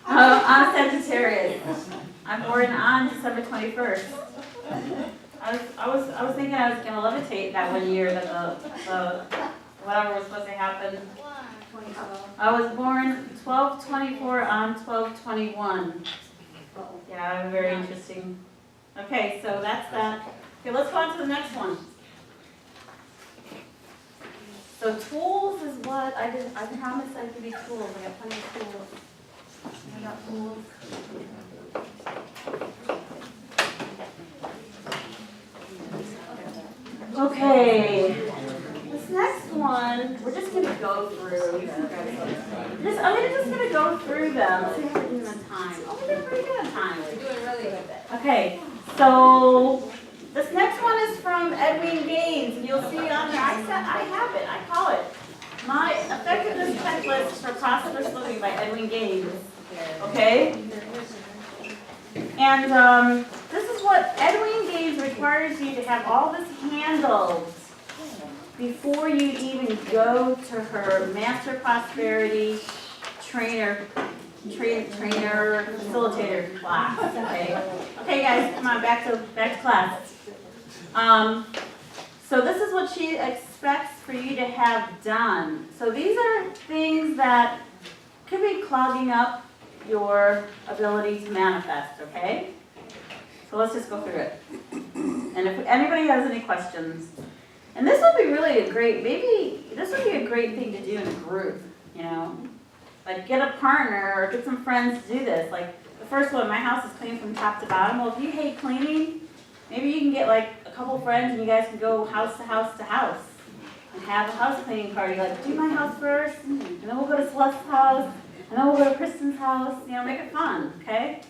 I'm a Sagittarius. I'm born on December 21st. I was thinking I was gonna levitate that one year that the whatever was supposed to happen. I was born 12/24 on 12/21. Yeah, very interesting. Okay, so that's that. Okay, let's go on to the next one. So tools is what I promised I'd give you tools. I got plenty of tools. I got tools. Okay. This next one, we're just gonna go through. I'm just gonna go through them. See how we're doing on time. Oh, we're doing pretty good on time. We're doing really good. Okay, so this next one is from Edwin Gaines, and you'll see on there, I have it, I call it My Effectiveness Checklist for Prosperous Living by Edwin Gaines. Okay? And this is what Edwin Gaines requires you to have all this handled before you even go to her Master Prosperity Trainer Facilitator class. Okay, guys, come on, back to class. So this is what she expects for you to have done. So these are things that could be clogging up your ability to manifest, okay? So let's just go through it. And if anybody has any questions, and this would be really this would be a great thing to do in a group, you know? Like get a partner or get some friends to do this. Like the first one, my house is clean from top to bottom. Well, if you hate cleaning, maybe you can get like a couple friends and you guys can go house to house to house and have a house cleaning party. Like do my house first, and then we'll go to Celeste's house, and then we'll go to Kristen's house. You know, make it fun, okay?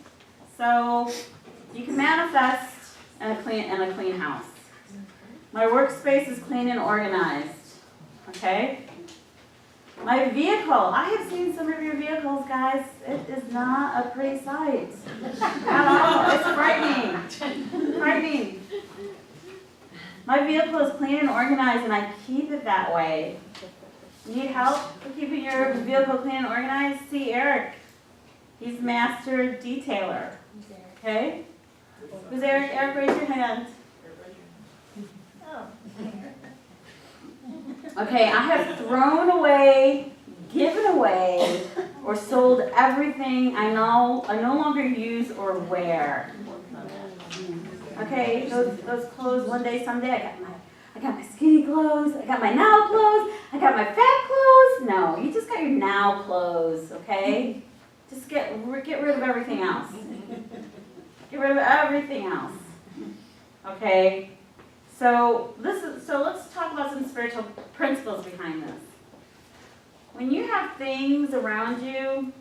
So you can manifest in a clean house. My workspace is clean and organized, okay? My vehicle, I have seen some of your vehicles, guys. It is not a pretty sight. At all. It's frightening. Frightening. My vehicle is clean and organized, and I keep it that way. Need help with keeping your vehicle clean and organized? See Eric. He's master detailer. Okay? Who's Eric? Eric, raise your hand. Okay, I have thrown away, given away or sold everything I no longer use or wear. Okay, those clothes one day, someday, I got my skinny clothes, I got my now clothes, I got my fat clothes. No, you just got your now clothes, okay? Just get rid of everything else. Get rid of everything else. Okay? So let's talk about some spiritual principles behind this. When you have things around you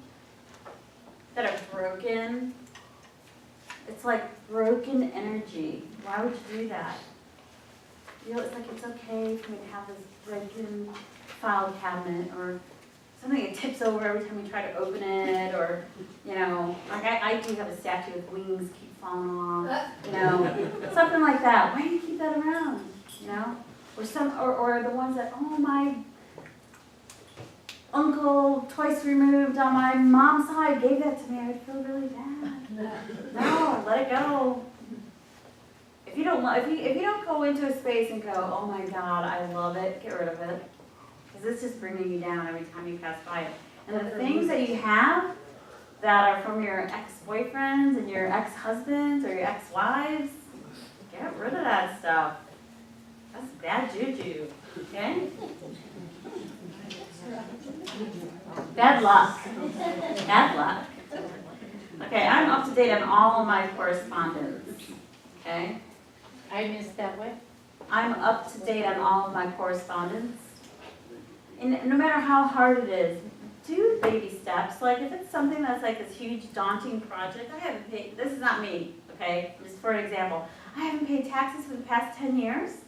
that are broken, it's like broken energy. Why would you do that? You know, it's like it's okay for me to have this broken file cabinet or something that tips over every time we try to open it, or, you know, like I do have a statue with wings keep falling off, you know, something like that. Why do you keep that around, you know? Or the ones that, oh, my uncle twice removed on my mom's side gave that to me, I would feel really bad. No, let it go. If you don't go into a space and go, oh my God, I love it, get rid of it. Because it's just bringing you down every time you pass by it. And the things that you have that are from your ex-boyfriends and your ex-husbands or your ex-wives, get rid of that stuff. That's bad juju, okay? Bad luck. Bad luck. Okay, I'm up to date on all of my correspondence, okay? I missed that one. I'm up to date on all of my correspondence. And no matter how hard it is, do baby steps. Like if it's something that's like this huge daunting project, I haven't paid, this is not me, okay? Just for an example. I haven't paid taxes for the past 10 years.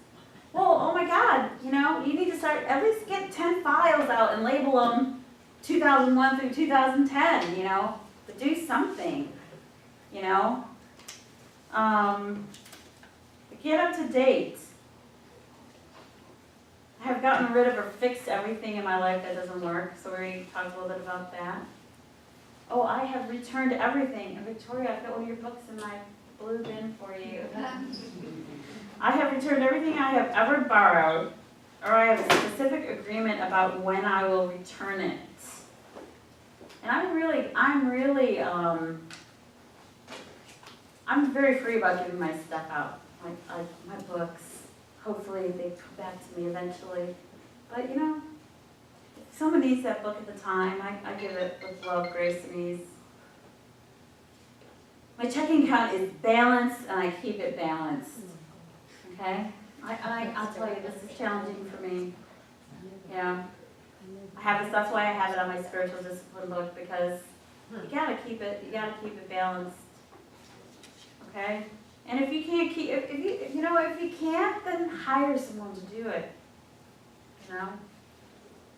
Well, oh my God, you know, you need to start, at least get 10 files out and label them 2001 through 2010, you know? But do something, you know? Get up to date. I have gotten rid of or fixed everything in my life that doesn't work, so we already talked a little bit about that. Oh, I have returned everything. And Victoria, I've got one of your books in my blue bin for you. I have returned everything I have ever borrowed, or I have a specific agreement about when I will return it. And I'm very free about giving my stuff out, like my books. Hopefully they come back to me eventually. But you know, if someone needs that book at the time, I give it with love, grace, and ease. My checking account is balanced, and I keep it balanced. Okay? I'll tell you, this is challenging for me. Yeah. I have this, that's why I have it on my spiritual discipline book, because you gotta keep it balanced. Okay? And if you can't keep, if you can't, then hire someone to do it. You know?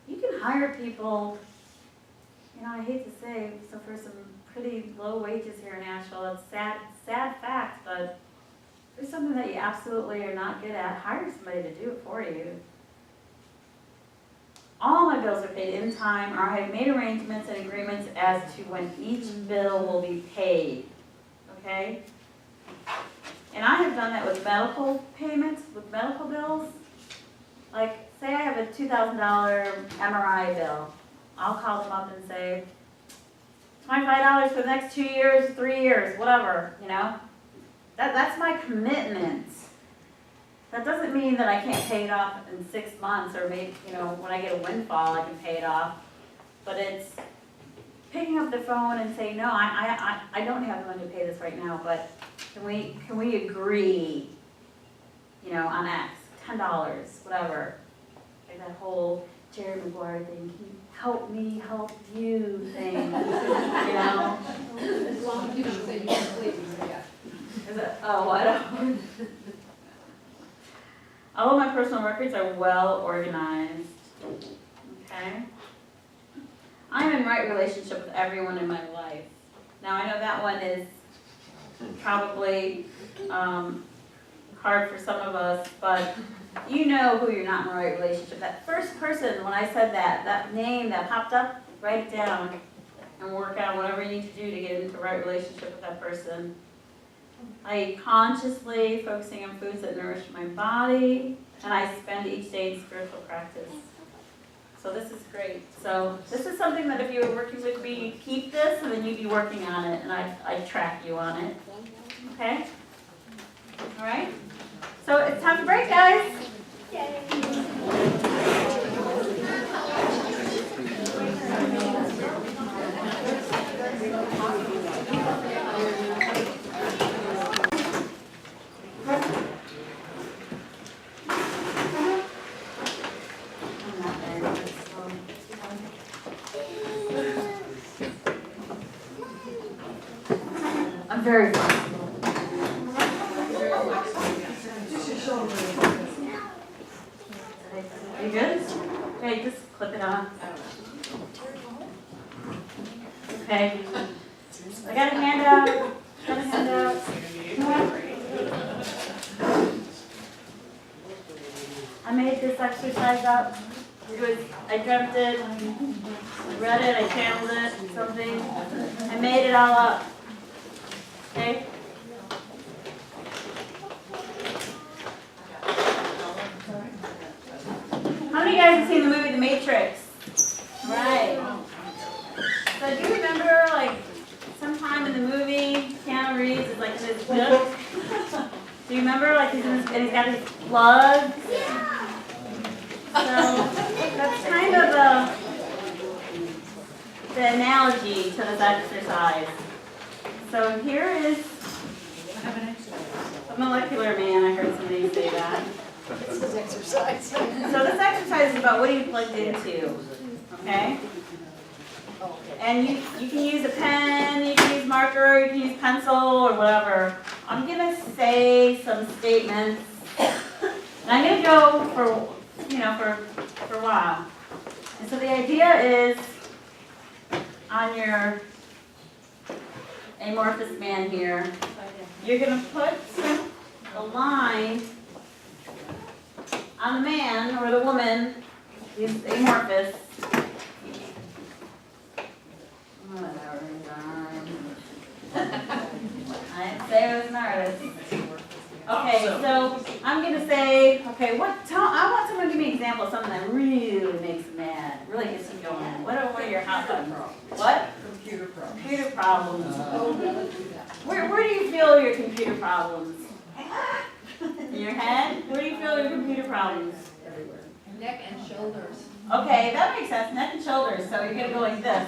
You can hire people, you know, I hate to say, so for some pretty low wages here in Asheville, it's sad fact, but if there's something that you absolutely are not good at, hire somebody to do it for you. All my bills are paid in time, or I have made arrangements and agreements as to when each bill will be paid. Okay? And I have done that with medical payments, with medical bills. Like, say I have a $2,000 MRI bill. I'll call them up and say, $25 for the next 2 years, 3 years, whatever, you know? That's my commitment. That doesn't mean that I can't pay it off in 6 months, or maybe, you know, when I get a windfall, I can pay it off. But it's picking up the phone and saying, no, I don't have the money to pay this right now, but can we agree, you know, on X, $10, whatever. Like that whole Jerry Maguire thing, can you help me help you thing, you know? As long as you don't say you completely, yeah. Is it, oh, what? All of my personal records are well organized, okay? I'm in right relationship with everyone in my life. Now, I know that one is probably hard for some of us, but you know who you're not in the right relationship. That first person, when I said that name that popped up, write it down and work out whatever you need to do to get into the right relationship with that person. I eat consciously, focusing on foods that nourish my body, and I spend each day in spiritual practice. So this is great. So this is something that if you were working with me, you'd keep this and then you'd be working on it and I'd track you on it. Okay? All right? So it's time to break, guys. I'm very flexible. You good? Okay, just clip it on. Okay. I got a handout. Got a handout. I made this exercise up. I dreamt it, I read it, I channeled it, something. I made it all up. Okay? How many guys have seen the movie The Matrix? Right. So do you remember, like, sometime in the movie, Keanu Reeves is like in his book? Do you remember, like, he's in his, and he's got his plugs? So that's kind of the analogy to this exercise. So here is a molecular man. I heard somebody say that. This is exercise. So this exercise is about what are you plugged into, okay? And you can use a pen, you can use marker, you can use pencil or whatever. I'm gonna say some statements, and I'm gonna go for a while. And so the idea is on your amorphous man here, you're gonna put a line on the man or the woman, he's amorphous. Whatever, I didn't say I was an artist. Okay, so I'm gonna say, okay, I want someone to give me an example of something that really makes them mad, really gets them going. What are your hot buttons? What? Computer problems. Computer problems. Where do you feel your computer problems? In your head? Where do you feel your computer problems? Everywhere. Neck and shoulders. Okay, that makes sense, neck and shoulders, so you're gonna go like this,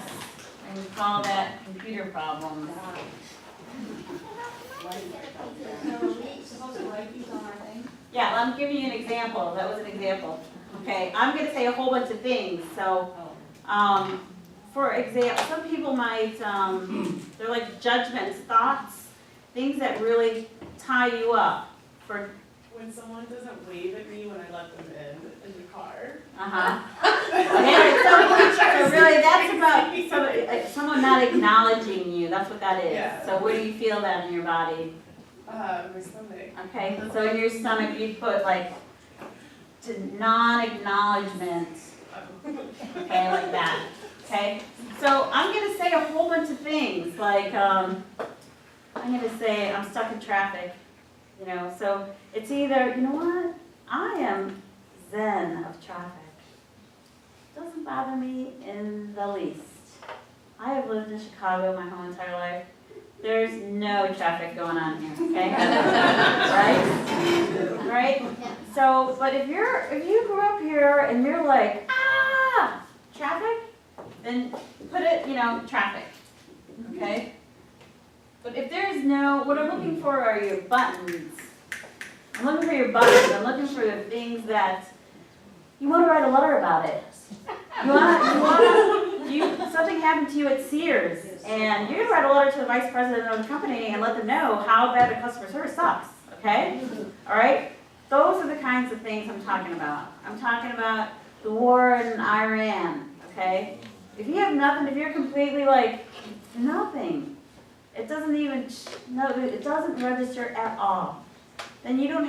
and we call that computer problems. Yeah, I'm giving you an example, that was an example. Okay, I'm gonna say a whole bunch of things, so, for example, some people might, they're like judgments, thoughts, things that really tie you up. For When someone doesn't wave at me when I let them in the car. Okay, so really that's about somebody, like someone not acknowledging you, that's what that is. Yeah. So where do you feel that in your body? My stomach. Okay, so in your stomach you put like to non-acknowledgement, okay, like that, okay? So I'm gonna say a whole bunch of things, like, I'm gonna say I'm stuck in traffic, you know, so it's either, you know what, I am zen of traffic. Doesn't bother me in the least. I have lived in Chicago my whole entire life. There's no traffic going on here, okay? Right? Right? So, but if you grew up here and you're like, traffic, then put it, traffic, okay? But if there's no, what I'm looking for are your buttons. I'm looking for your buttons. I'm looking for the things that you want to write a letter about it. Something happened to you at Sears, and you're gonna write a letter to the vice president of the company and let them know how bad the customer service sucks. Okay? All right. Those are the kinds of things I'm talking about. I'm talking about the war in Iran. Okay? If you have nothing, if you're completely like nothing, it doesn't register at all. Then you don't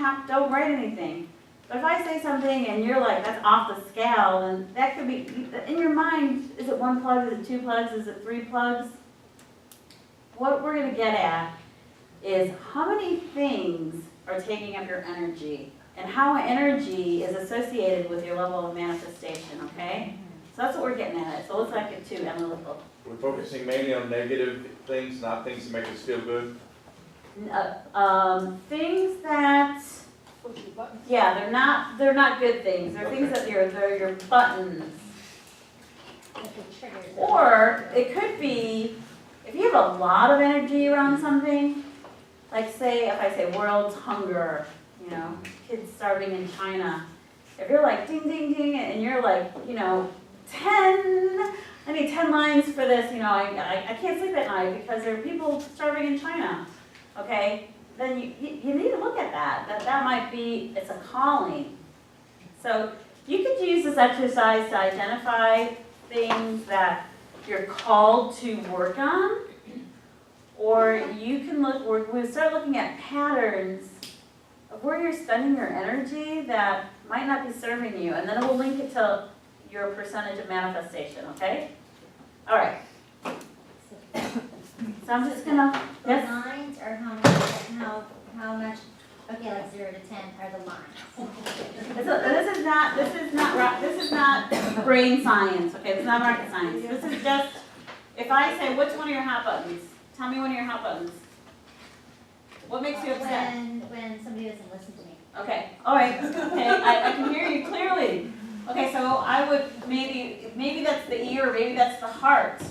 write anything. But if I say something and you're like, that's off the scale, and that could be, in your mind, is it 1 plug, is it 2 plugs, is it 3 plugs? What we're gonna get at is how many things are taking up your energy, and how energy is associated with your level of manifestation, okay? that's what we're getting at, so let's not get too analytical. We're focusing mainly on negative things, not things that make us feel good. Things that, yeah, they're not good things, they're things that they're your buttons. Or it could be, if you have a lot of energy around something, like say, if I say world's hunger, you know, kids starving in China. If you're like ding, ding, ding, and you're like, you know, 10, I need 10 lines for this, you know, I can't sleep at night because there are people starving in China, okay? Then you need to look at that. That might be, it's a calling. So you could use this exercise to identify things that you're called to work on, or you can look, we start looking at patterns of where you're spending your energy that might not be serving you, and then it will link it to your percentage of manifestation, okay? All right. So I'm just gonna, The yes? lines are how much, okay, like 0 to 10 are the lines. This is not brain science, okay? This is not rocket science. This is just, if I say, what's one of your hot buttons? Tell me one of your hot buttons. What makes you upset? When somebody doesn't listen to me. Okay, all right, okay, I can hear you clearly. Okay, so I would, maybe that's the ear, or maybe that's the heart.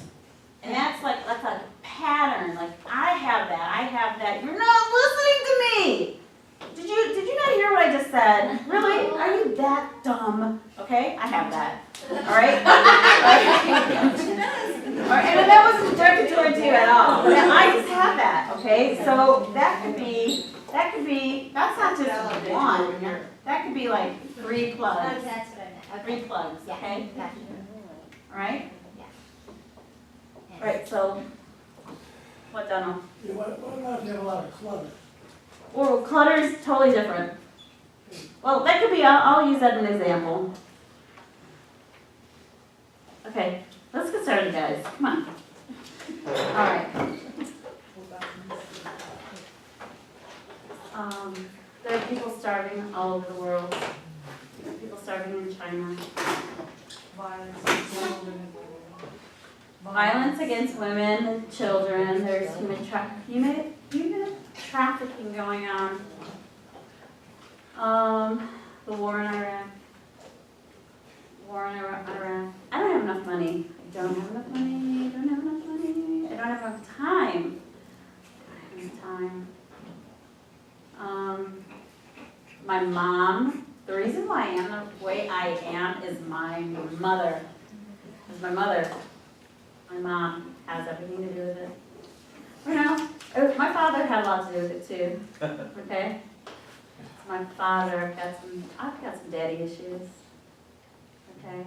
And that's a pattern, like, I have that, you're not listening to me! Did you not hear what I just said? Really? Are you that dumb? Okay, I have that, all right? All right, and that wasn't directed towards you at all. I just have that, okay? So that could be, that's not just one. That could be like 3 Oh, plugs. that's what I meant. 3 plugs, Yeah, okay? gotcha. All right? Yeah. All right, so, what, Donald? What about if you have a lot of clutter? Well, clutter is totally different. Well, that could be, I'll use that as an example. Okay, let's get started, guys. Come on. All right. There are people starving all over the world. There are people starving in China. Violence against women and children. There's human trafficking going on. The war in Iraq. I don't have enough money. I don't have enough money. I don't have enough money. I don't have enough time. I don't have enough time. My mom, the reason why I am the way I am is my mother. It's my mother. My mom has everything to do with it. You know, my father had a lot to do with it too, okay? My father, I've got some daddy issues, okay?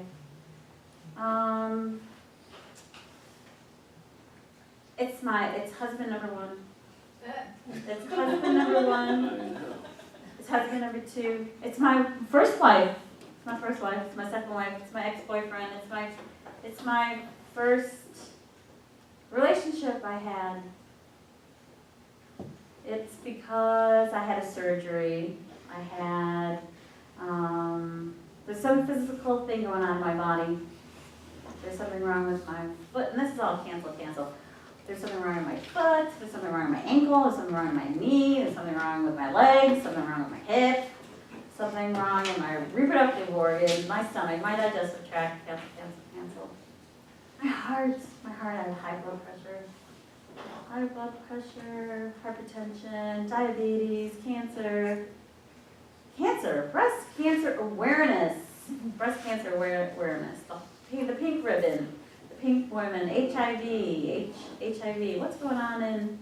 It's husband number 1. It's husband number 1. It's husband number 2. It's my first wife. It's my first wife. It's my second wife. It's my ex-boyfriend. It's my first relationship I had. It's because I had a surgery. I had, there's some physical thing going on in my body. There's something wrong with my foot, and this is all cancel. There's something wrong with my foot, there's something wrong with my ankle, there's something wrong with my knee, there's something wrong with my legs, something wrong with my hip, something wrong with my reproductive organs, my stomach, my digestive tract, cancel. My heart, I have high blood pressure, hypertension, diabetes, cancer, breast cancer awareness, the pink ribbon, the pink women, HIV, what's going on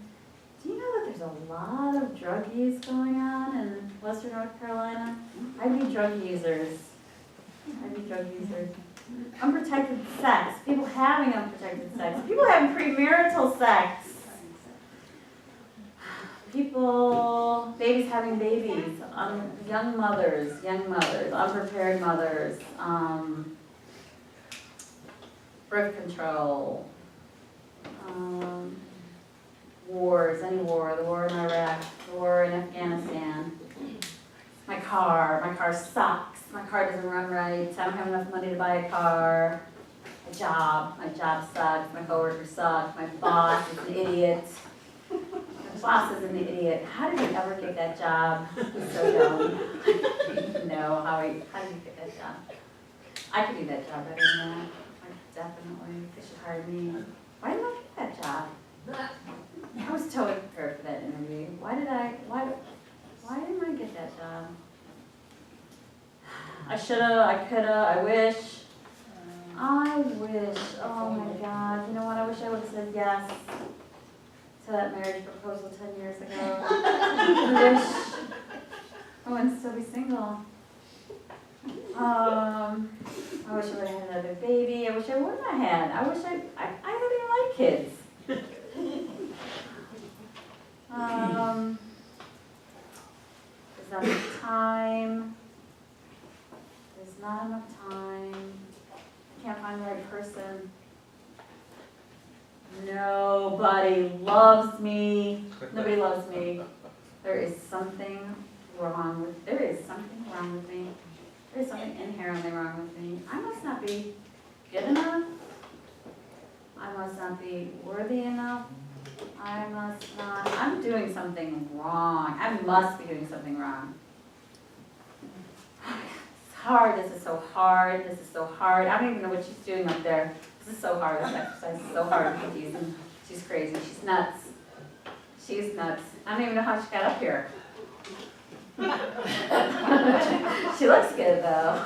do you know that there's a lot of drug use going on in Western North Carolina? IV drug users. Unprotected sex, people having unprotected sex, people having premarital sex. Babies having babies, young mothers, unprepared mothers, birth control, wars, the war in Iraq, the war in Afghanistan. My car sucks, my car doesn't run right, I don't have enough money to buy a car. My job sucks, my coworker sucks, my boss is an idiot. My boss is an idiot. How did he ever get that job? He's so dumb. I don't even know how did he get that job? I could do that job better than that. Definitely, they should hire me. Why didn't I get that job? I was totally prepared for that interview. Why didn't I get that job? I shoulda, I coulda, I wish. Oh my God, you know what, I wish I would've said yes to that marriage proposal 10 years ago. I wish I wouldn't still be single. I wish I would've had another baby, I wish I wouldn't have had. I don't even like kids. There's not enough time. There's not enough time. I can't find the right person. Nobody loves me. Nobody loves me. There is something wrong with me. There is something inherently wrong with me. I must not be good enough. I must not be worthy enough. I'm doing something wrong. I must be doing something wrong. It's hard, this is so hard. I don't even know what she's doing up there. This is so hard, this exercise is so hard for these, and she's crazy, she's nuts. I don't even know how she got up here. She looks good though.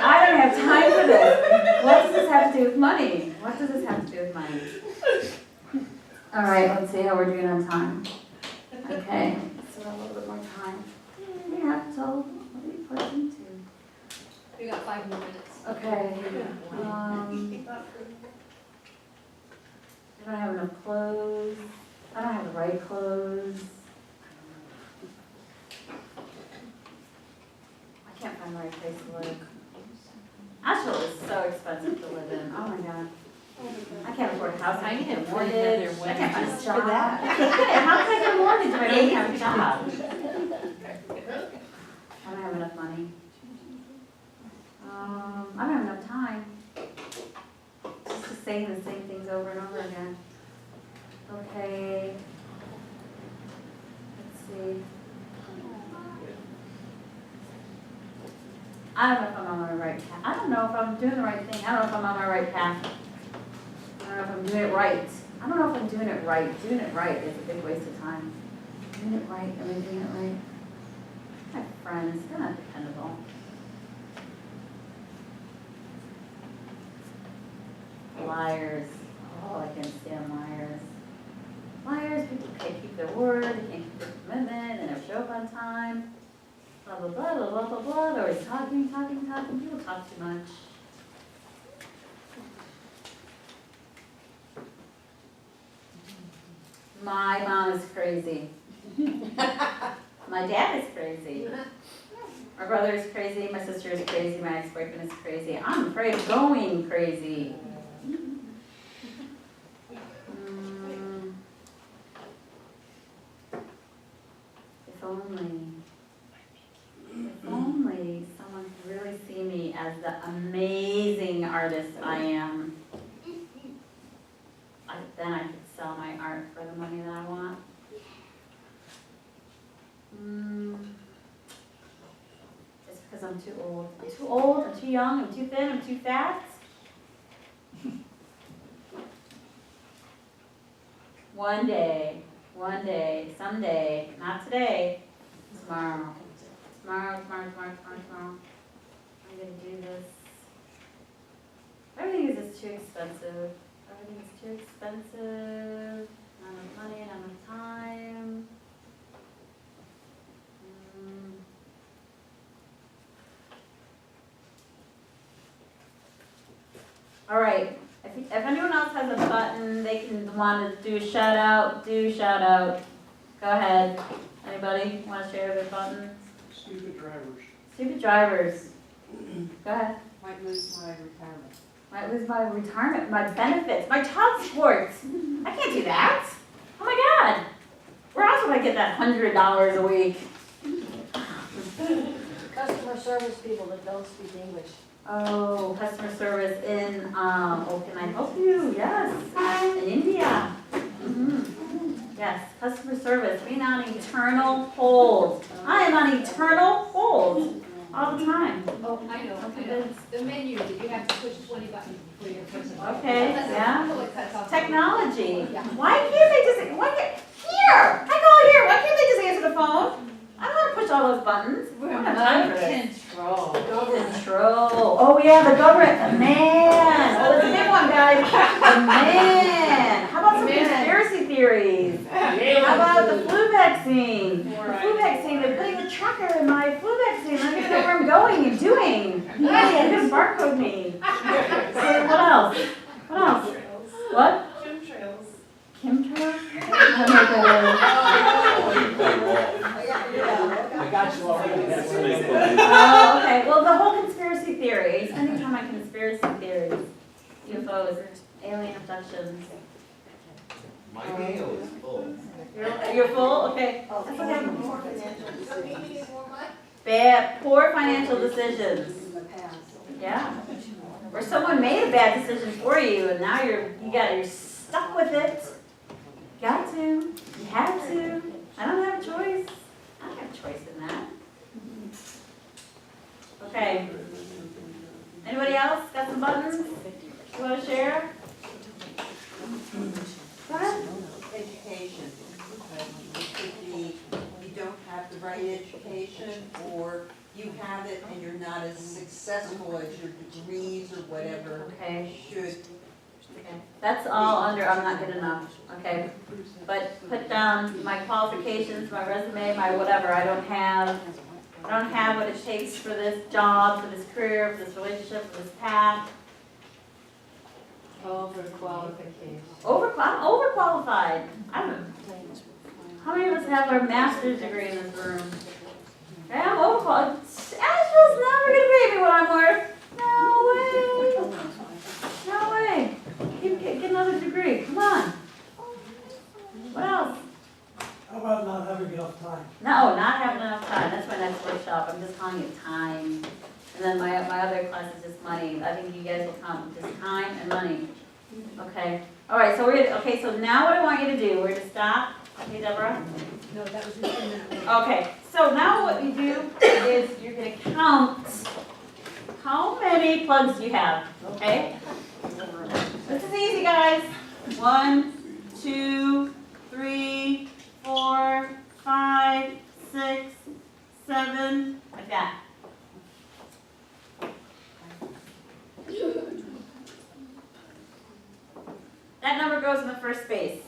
I don't have time for this. What does this have to do with money? All right, let's see how we're doing on time. Okay, so a little bit more time. We have till, what are we pushing to? We got 5 more minutes. Okay. I don't have enough clothes. I don't have the right clothes. I can't find the right place to live. Asheville is so expensive to live in. Oh my God. I can't afford a house. I need a mortgage. I can't find a job. How can I get a mortgage if I don't have a job? I don't have enough money. I don't have enough time. Just saying the same things over and over again. Okay. Let's see. I don't know if I'm on the right path. I don't know if I'm doing the right thing. I don't know if I'm on my right path. I don't know if I'm doing it right. I don't know if I'm doing it right. Doing it right is a big waste of time. Doing it right. Am I doing it right? I have friends. They're not dependable. Liars. Oh, I can't stand liars. Liars, people can't keep their word, they can't keep their commitment, they never show up on time. Blah, blah, blah, blah, blah, blah, blah. They're always talking. People talk too much. My mom is crazy. My dad is crazy. My brother is crazy. My sister is crazy. My ex-boyfriend is crazy. I'm afraid of going crazy. If only someone could really see me as the amazing artist I am. Then I could sell my art for the money that I want. It's because I'm too old. I'm too old, I'm too young, I'm too thin, I'm too fat. One day, someday, not today, tomorrow. Tomorrow. I'm gonna do this. Everything is just too expensive. Not enough money, not enough time. All right. If anyone else has a button, they can want to do a shout out. Go ahead. Anybody want to share their button? Stupid drivers. Go ahead. Might lose my retirement. Might lose my retirement, my benefits, my child support. I can't do that. Oh my God. Where else would I get that $100 a week? Customer service people that don't speak English. Oh, customer service in, oh, can I help you? Yes, in India. Yes, customer service, being on eternal hold. I am on eternal hold all the time. Oh, I know. The menu that you have to push 20 buttons before your person. Okay, yeah. Totally cuts off. Technology. Yeah. Why can't they just, here, I call here, why can't they just answer the phone? I don't want to push all those buttons. We don't have time for this. Control. Control. Oh yeah, the government, the man. Oh, it's a big one, guys. The man. How about some conspiracy theories? How about the flu vaccine? The flu vaccine, they're putting a tracker in my flu vaccine. I'm gonna know where I'm going and doing. Yeah, they're gonna barcode me. So what else? What else? What? Chemtrails. Chemtrails? I got you already. Oh, okay. Well, the whole conspiracy theory. Spending time on conspiracy theories, UFOs, alien abductions. My mail is full. You're full? Okay. That's okay. Poor financial decisions. In the past. Yeah. Or someone made a bad decision for you, and now you're stuck with it. Got to. You had to. I don't have a choice. I don't have a choice in that. Okay. Anybody else got some buttons you want to share? Go ahead. Education. It could be you don't have the right education, or you have it and you're not as successful as your degrees or whatever Okay. should. Okay. That's all under I'm not good enough. Okay. But put down my qualifications, my resume, my whatever. I don't have what it takes for this job, for this career, for this relationship, for this path. Overqualification. I'm overqualified. I don't know. How many of us have our master's degree in this room? Okay, I'm overqualified. Asheville's never gonna pay me what I'm worth. No way. No way. Get another degree. Come on. What else? How about not having enough time? No, not having enough time. That's my next workshop. I'm just calling it time. And then my other class is just money. I think you guys will come. Just time and money. Okay. All right. So so now what I want you to do, we're gonna stop. Okay, Deborah? No, that was just in that. Okay. So now what you do is you're gonna count how many plugs you have. Okay? This is easy, guys. 1, 2, 3, 4, 5, 6, 7, like that. That number goes in the first space.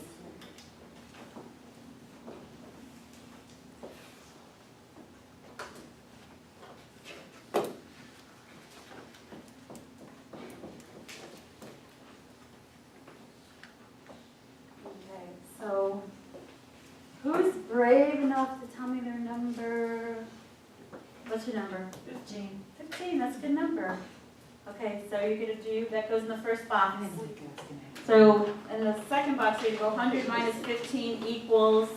Okay, so who's brave enough to tell me their number? What's your number? 15. 15, that's a good number. Okay, so you're gonna do, that goes in the first box. So in the second box, you go 100 minus 15 equals,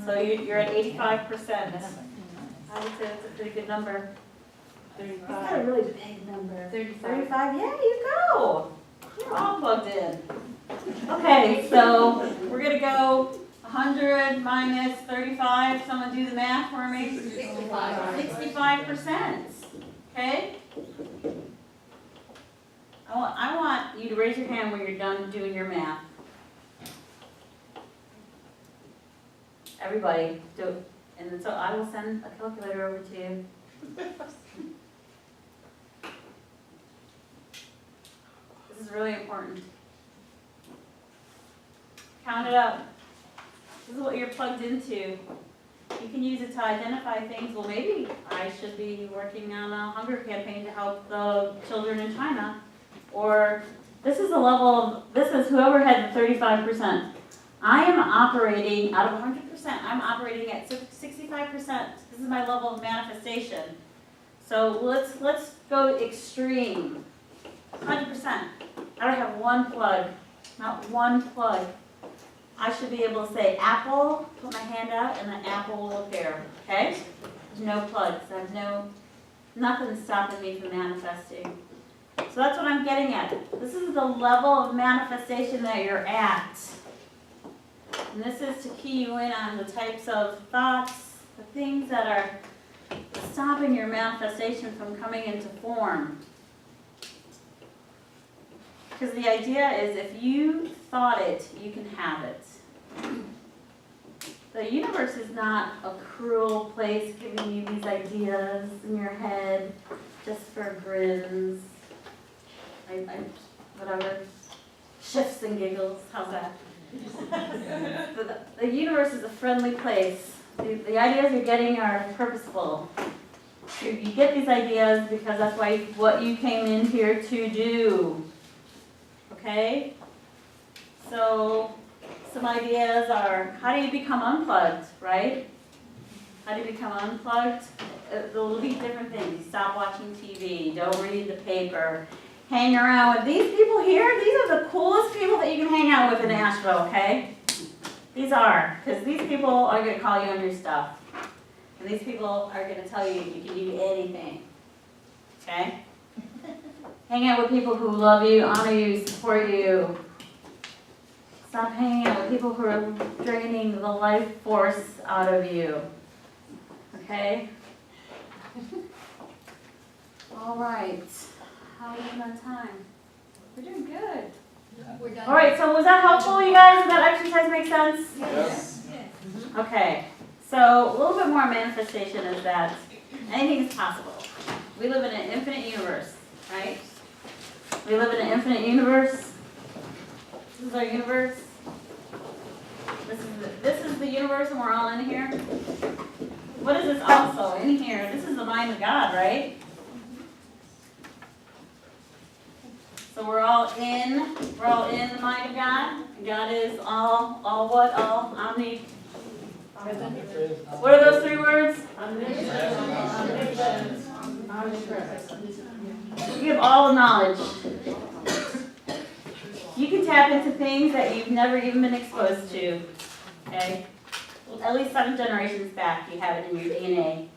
so you're at 85%. I would say that's a pretty good number. 35. That's not a really big number. 35, yeah, you go. You're all plugged in. Okay, so we're gonna go 100 minus 35. Someone do the math for me. 65%. Okay? I want you to raise your hand when you're done doing your math. Everybody, do it. And so I will send a calculator over to you. This is really important. Count it up. This is what you're plugged into. You can use it to identify things. Well, maybe I should be working on a hunger campaign to help the children in China. Or this is the level of, this is whoever had the 35%. I am operating out of 100%. I'm operating at 65%. This is my level of manifestation. So let's go extreme. 100%. I don't have one plug, not one plug. I should be able to say apple, put my hand out, and the apple will appear. Okay? no plugs, I have nothing stopping me from manifesting. So that's what I'm getting at. This is the level of manifestation that you're at. And this is to key you in on the types of thoughts, the things that are stopping your manifestation from coming into form. Because the idea is if you thought it, you can have it. The universe is not a cruel place giving you these ideas in your head just for grins. Whatever, shifts and giggles, how's that? The universe is a friendly place. The ideas you're getting are purposeful. You get these ideas because that's what you came in here to do. Okay? So, some ideas are, how do you become unplugged, right? How do you become unplugged? There'll be different things. You stop watching TV, don't read the paper, hang around with these people here. These are the coolest people that you can hang out with in Asheville, okay? These are, because these people are going to call you on your stuff. And these people are going to tell you you can do anything, okay? Hang out with people who love you, honor you, support you. Stop hanging out with people who are draining the life force out of you, okay? All right. How are we doing on time? We're doing good. We're done. All right, so was that helpful, you guys? Did that exercise make sense? Yes. Okay, so a little bit more manifestation is that anything is possible. We live in an infinite universe, right? We live in an infinite universe. This is our universe. This is the universe, and we're all in here. What is this also in here? This is the mind of God, right? So we're all in the mind of God. God is all what? All omni. What are those three words? You have all the knowledge. You can tap into things that you've never even been exposed to. Okay? At least 7 generations back, you have it in your DNA.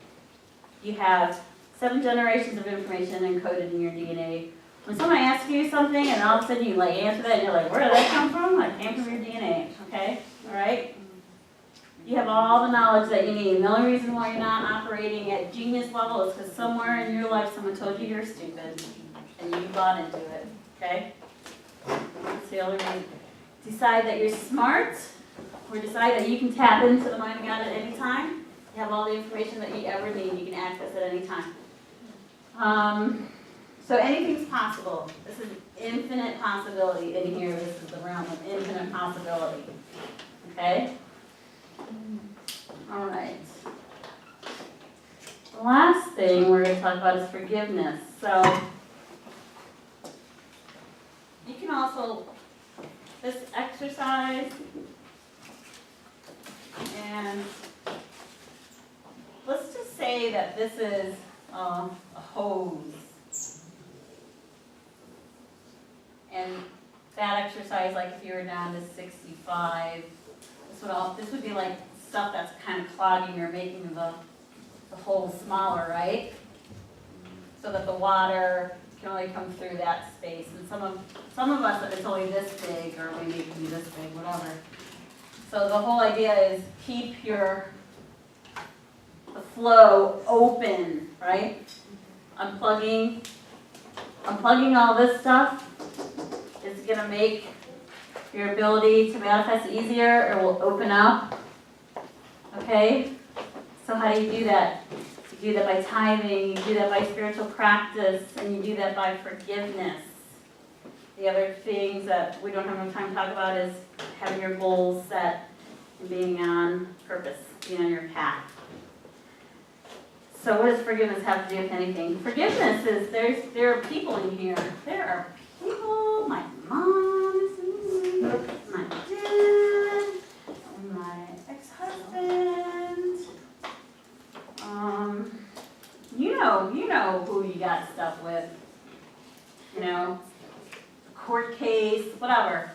You have 7 generations of information encoded in your DNA. When someone asks you something and all of a sudden you answer that and you're like, where did that come from? That came from your DNA, okay? All right? You have all the knowledge that you need. And the only reason why you're not operating at genius level is because somewhere in your life someone told you you're stupid and you bought into it, okay? That's the only reason. Decide that you're smart, or decide that you can tap into the mind of God at any time. You have all the information that you ever need. You can access it at any time. So anything's possible. This is infinite possibility in here. This is the realm of infinite possibility. Okay? All right. The last thing we're going to talk about is forgiveness. So you can also, this exercise, and let's just say that this is a hose. And that exercise, like if you were down to 65, this would be like stuff that's kind of clogging or making the hole smaller, right? So that the water can only come through that space. And some of us, it's only this big, or maybe it can be this big, whatever. So the whole idea is keep the flow open, right? Unplugging all this stuff is going to make your ability to manifest easier. It will open up. Okay? So how do you do that? You do that by tithing, you do that by spiritual practice, and you do that by forgiveness. The other things that we don't have enough time to talk about is having your goals set and being on purpose, being on your path. So what does forgiveness have to do with anything? Forgiveness is, there are people in here. There are people, my mom, my dad, my ex-husband. You know who you got stuff with. You know, court case, whatever.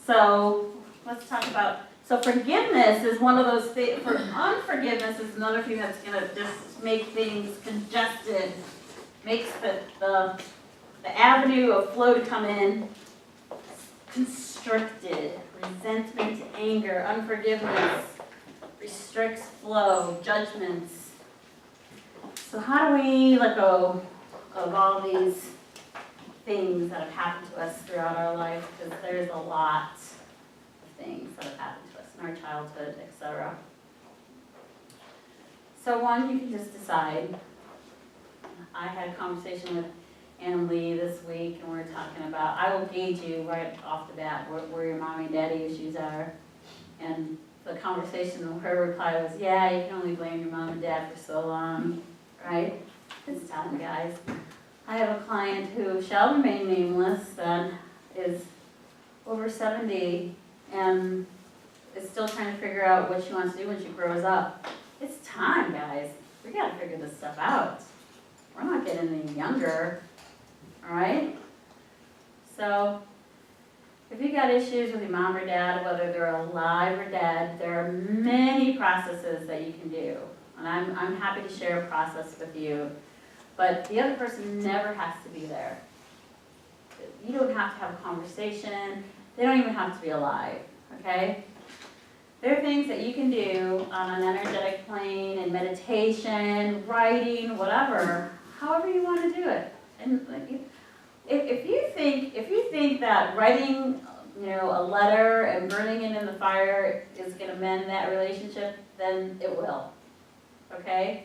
So let's talk about, So forgiveness is one of those things, for unforgiveness is another thing that's gonna just make things congested, makes the avenue of flow to come in constricted. Resentment, anger, unforgiveness restricts flow, judgments. So how do we let go of all these things that have happened to us throughout our life? Because there's a lot of things that have happened to us in our childhood, etc. So one, you can just decide. I had a conversation with Ann Lee this week, and we were talking about, I will gauge you right off the bat where your mommy and daddy issues are. And the conversation, her reply was, yeah, you can only blame your mom and dad for so long, right? It's time, guys. I have a client who shall remain nameless that is over 70 and is still trying to figure out what she wants to do when she grows up. It's time, guys. We gotta figure this stuff out. We're not getting any younger, all right? So, if you got issues with your mom or dad, whether they're alive or dead, there are many processes that you can do. And I'm happy to share a process with you. But the other person never has to be there. You don't have to have a conversation. They don't even have to be alive, okay? There are things that you can do on an energetic plane, in meditation, writing, whatever, however you want to do it. And like, if you think that writing, a letter and burning it in the fire is going to mend that relationship, then it will. Okay?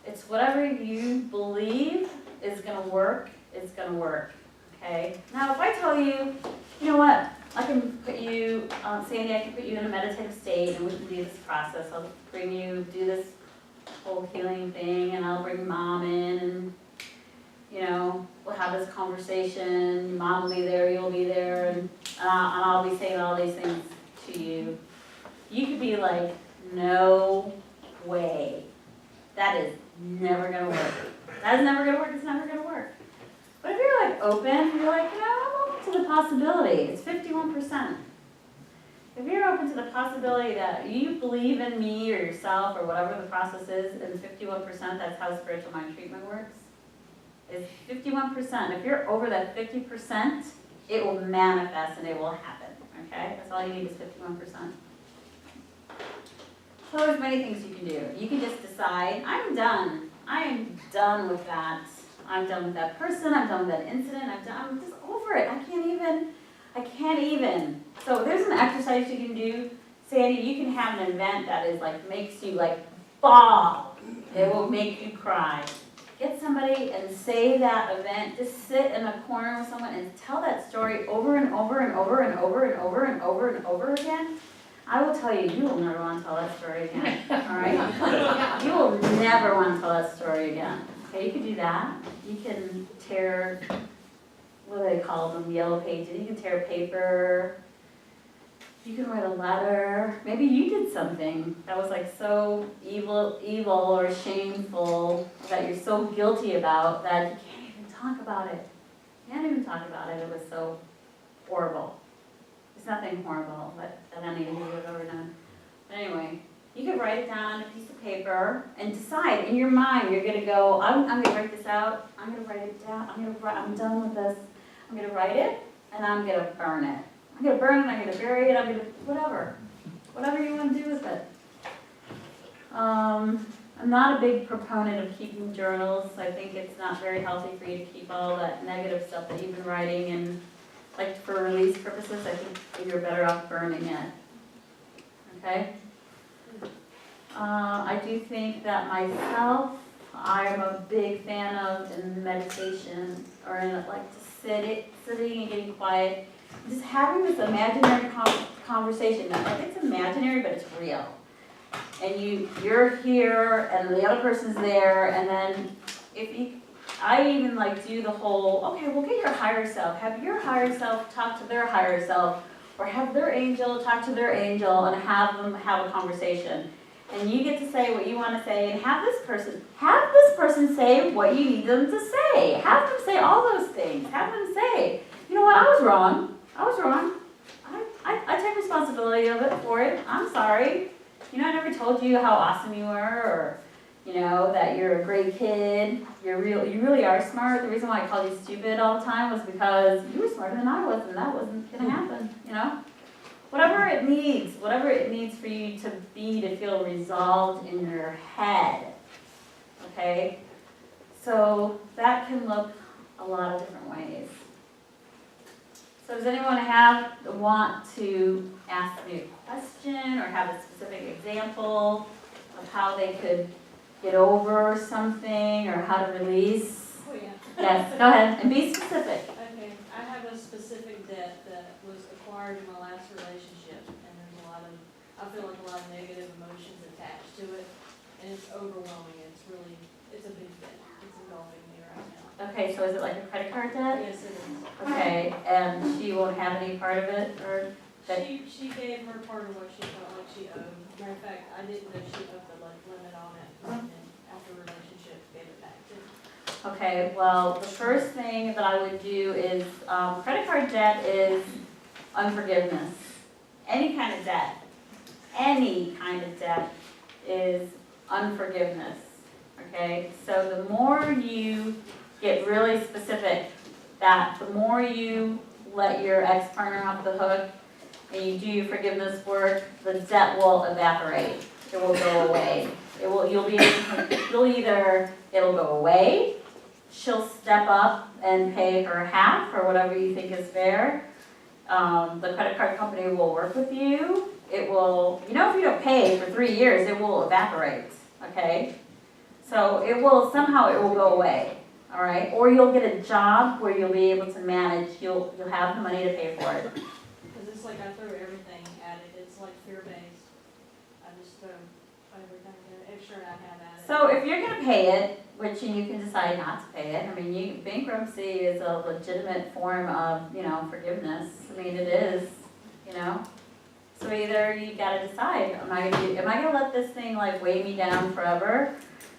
It's whatever you believe is going to work, it's going to work. Okay? Now, if I tell you, you know what, I can put you, Sandy, I can put you in a meditative state and we can do this process. I'll bring you, do this whole healing thing, and I'll bring mom in and, we'll have this conversation. Mom will be there, you'll be there, and I'll be saying all these things to you. You could be like, no way. That is never gonna work. That is never gonna work, it's never gonna work. But if you're like open, you're like, I'm open to the possibility. It's 51%. If you're open to the possibility that you believe in me or yourself or whatever the process is, and 51%, that's how spiritual mind treatment works, is 51%. If you're over that 50%, it will manifest and it will happen, okay? That's all you need is 51%. So there's many things you can do. You can just decide, I'm done. I am done with that. I'm done with that person. I'm done with that incident. I'm just over it. I can't even. So there's an exercise you can do. Sandy, you can have an event that is like, makes you like bawl. It will make you cry. Get somebody and say that event. Just sit in a corner with someone and tell that story over and over and over and over and over and over and over again. I will tell you, you will never want to tell that story again, all right? You will never want to tell that story again. Okay, you can do that. You can tear, what do they call them, yellow pages. You can tear paper. You can write a letter. Maybe you did something that was like so evil or shameful that you're so guilty about that you can't even talk about it. You can't even talk about it. It was so horrible. It's nothing horrible that any of you have ever done. But anyway, you can write it down on a piece of paper and decide in your mind, you're going to go, I'm going to write this out, I'm going to write it down, I'm done with this, I'm going to write it, and I'm going to burn it. I'm going to burn it, I'm going to bury it, I'm going to, whatever you want to do with it. I'm not a big proponent of keeping journals. I think it's not very healthy for you to keep all that negative stuff that you've been writing, and like for release purposes, I think you're better off burning it. Okay? I do think that myself, I'm a big fan of in meditation, or in like just sitting and getting quiet, just having this imaginary conversation. Like it's imaginary, but it's real. And you're here, and the other person's there, and then I even like do the whole, okay, well get your higher self. Have your higher self talk to their higher self, or have their angel talk to their angel and have them have a conversation. And you get to say what you want to say, and have this person say what you need them to say. Have them say all those things. Have them say, you know what, I was wrong. I tell take responsibility of it for it. I'm sorry. You know, I never told you how awesome you were, or, you know, that you're a great kid. You really are smart. The reason why I called you stupid all the time was because you were smarter than I was, and that wasn't gonna happen, you know? Whatever it needs for you to be, to feel resolved in your head, okay? So that can look a lot of different ways. So does anyone want to ask me a question or have a specific example of how they could get over something or how to release? Oh, yeah. Yes, go ahead and be specific. Okay, I have a specific debt that was acquired in my last relationship, and there's I feel like a lot of negative emotions attached to it, and it's overwhelming. It's a big debt. It's engulfing me right now. Okay, so is it like a credit card debt? Yes, it is. Okay, and she won't have any part of it, or that? She gave her part of what she felt like she owed. Matter of fact, I didn't know she owed the limit on it, and then after the relationship, gave it back to me. Okay, well, the first thing that I would do is, credit card debt is unforgiveness. Any kind of debt is unforgiveness, okay? So the more you get really specific, that the more you let your ex-partner off the hook and you do your forgiveness work, the debt will evaporate. It will go away. It'll go away, she'll step up and pay her half or whatever you think is fair. The credit card company will work with you. It will, if you don't pay for 3 years, it will evaporate, okay? So it will go away, all right? Or you'll get a job where you'll be able to manage, you'll have the money to pay for it. Because it's like I throw everything at it. It's like fear-based. I just throw everything at it, extra I have at it. So if you're gonna pay it, which you can decide not to pay it, I mean, bankruptcy is a legitimate form of, forgiveness. I mean, it is, So either you gotta decide, am I gonna let this thing like weigh me down forever?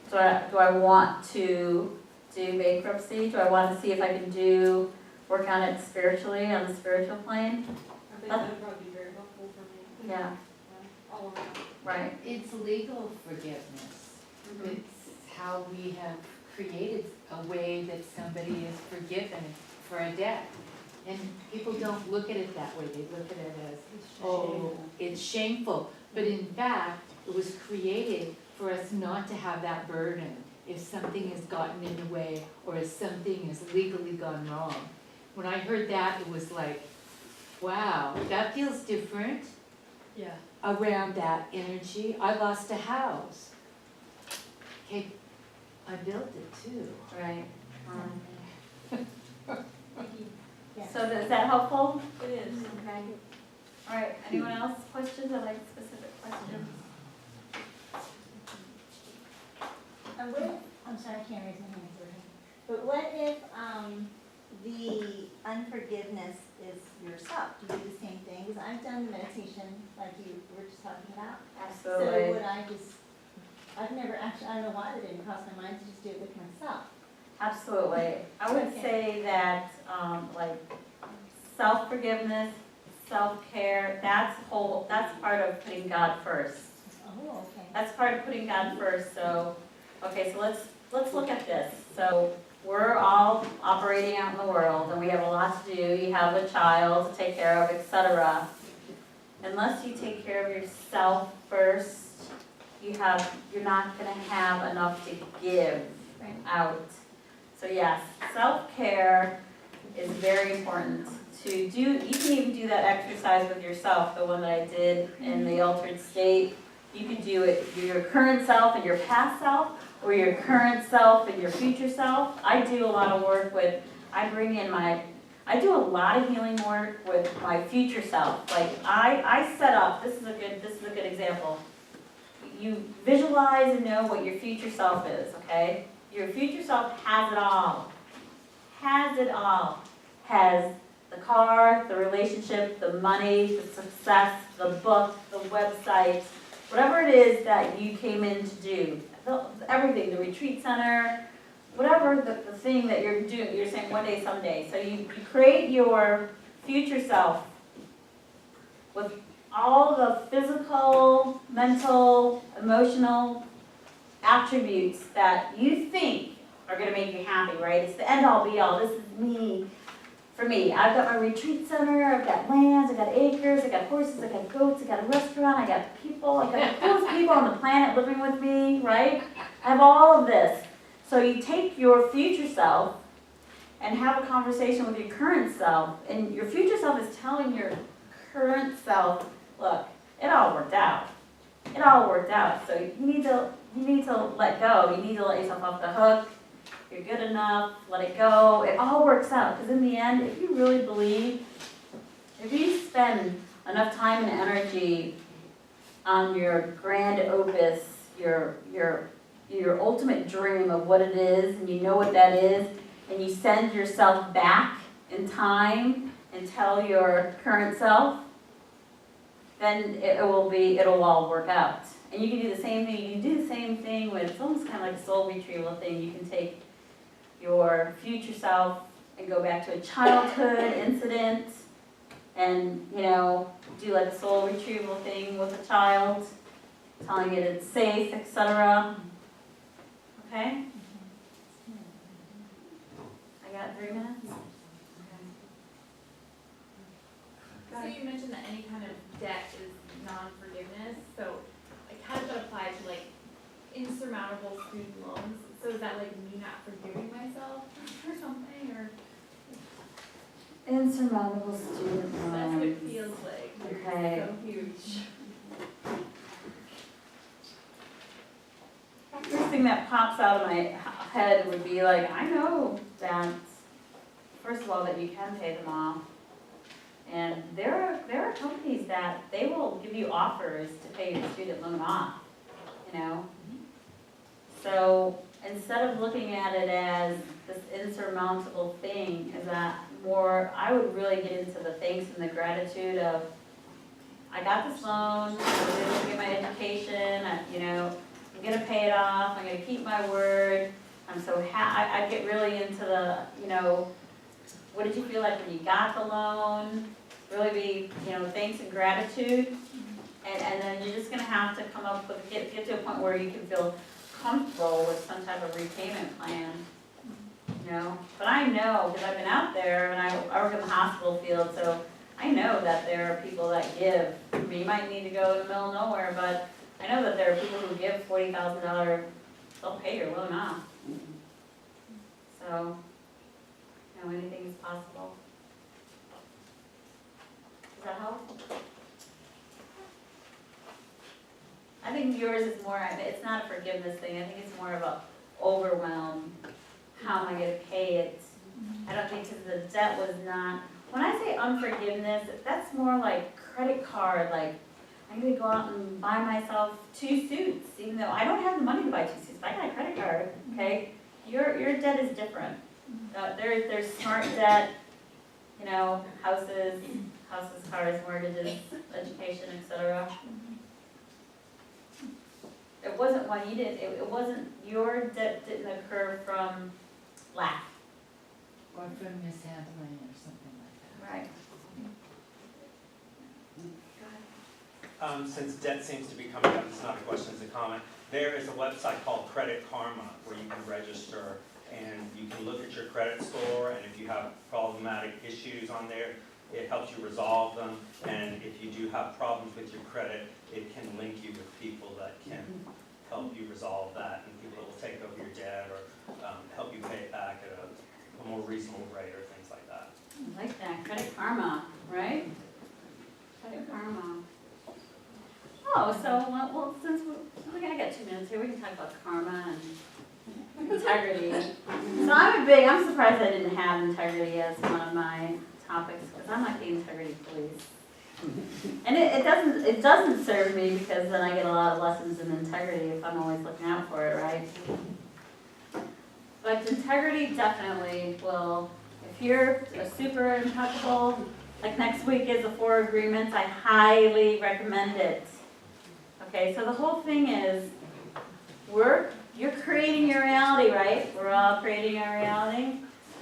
Do I want to do bankruptcy? Do I want to see if I can work on it spiritually, on the spiritual plane? I think that would probably be very helpful for me. Yeah, All around. right. It's legal forgiveness. Mhm. It's how we have created a way that somebody is forgiven for a debt. And people don't look at it that way. They look at it as, oh, it's shameful. But in fact, it was created for us not to have that burden if something has gotten in the way or if something has legally gone wrong. When I heard that, it was like, wow, that feels different. Yeah. Around that energy. I lost a house. Okay, I built it too. Right. Yes. So is that helpful? It is. Okay. All right, anyone else questions or like specific questions? I'm sorry, I can't raise my hand, sorry. But what if, the unforgiveness is yourself? Do you do the same things? I've done the meditation like you were just talking about. So Absolutely. would I've never actually, I don't know why that didn't cross my mind to just do it with myself. Absolutely. I would Okay. say that, self-forgiveness, self-care, that's part of putting God first. Oh, okay. That's part of putting God first, so, okay, so let's look at this. So, we're all operating out in the world, and we have a lot to do. You have a child to take care of, etc. Unless you take care of yourself first, you're not gonna have enough to give Right. out. So yes, self-care is very important to do. You can even do that exercise with yourself, the one that I did in the altered state. You can do it with your current self and your past self, or your current self and your future self. I do a lot of work with, I do a lot of healing work with my future self. Like I set up, this is a good example. You visualize and know what your future self is, okay? Your future self has it all. Has it all. Has the car, the relationship, the money, the success, the book, the website, whatever it is that you came in to do. Everything, the retreat center, whatever the thing that you're doing, you're saying one day, someday. So you create your future self. with all the physical, mental, emotional attributes that you think are gonna make you happy, right? It's the end all be all, this is me. For me, I've got my retreat center, I've got lands, I've got acres, I've got horses, I've got goats, I've got a restaurant, I've got people, I've got the coolest people on the planet living with me, right? I have all of this. So you take your future self and have a conversation with your current self, and your future self is telling your current self, look, it all worked out. It all worked out. So you need to let go. You need to let yourself off the hook. You're good enough, let it go. It all works out. Because in the end, if you really believe, if you spend enough time and energy on your grand opus, your ultimate dream of what it is, and you know what that is, and you send yourself back in time and tell your current self, then it'll all work out. And you can do the same thing. You can do the same thing with, it's almost kind of like a soul retrieval thing. You can take your future self and go back to a childhood incident and, do like a soul retrieval thing with a child, telling it it's safe, etc. Okay? I got 3 minutes? So you mentioned that any kind of debt is non-forgiveness, so like how does that apply to like insurmountable student loans? So is that like me not forgiving myself or something, or? Insurmountable student loans. That's what it feels like. Okay. So huge. First thing that pops out of my head would be like, I know that, first of all, that you can pay them off. And there are companies that they will give you offers to pay your student loan off, So instead of looking at it as this insurmountable thing, is that more, I would really get into the thanks and the gratitude of, I got this loan, I'm able to get my education, I'm gonna pay it off, I'm gonna keep my word. I'm so I'd get really into the, what did you feel like when you got the loan? Really be, thanks and gratitude. And then you're just gonna have to come up with, get to a point where you can feel comfortable with some type of repayment plan. But I know, because I've been out there and I work in the hospital field, so I know that there are people that give. I mean, you might need to go in the middle of nowhere, but I know that there are people who give $40,000, they'll pay your loan off. So, anything is possible. Does that help? I think yours is more, it's not a forgiveness thing, I think it's more of a overwhelm. How am I gonna pay it? I don't think, because the debt was not, when I say unforgiveness, that's more like credit card, like I'm gonna go out and buy myself 2 suits, even though I don't have the money to buy 2 suits, but I got a credit card, okay? Your debt is different. There's smart debt, houses, cars, mortgages, education, etc. It wasn't one you did, it wasn't, your debt didn't occur from lack. Or from mishandling or something like that. Right. Since debt seems to be coming up, it's not a question, it's a comment. There is a website called Credit Karma where you can register and you can look at your credit score, and if you have problematic issues on there, it helps you resolve them. And if you do have problems with your credit, it can link you with people that can help you resolve that, and people will take over your debt or help you pay it back at a more reasonable rate or things like that. I like that, Credit Karma, right? Credit Karma. Oh, so, well, since I got 2 minutes here, we can talk about karma and integrity. So I'm surprised I didn't have integrity as one of my topics, because I'm like the integrity police. And it doesn't serve me, because then I get a lot of lessons in integrity if I'm always looking out for it, right? But integrity definitely will, if you're a super impeccable, like next week is the 4 agreements, I highly recommend it. Okay, so the whole thing is, you're creating your reality, right? We're all creating our reality.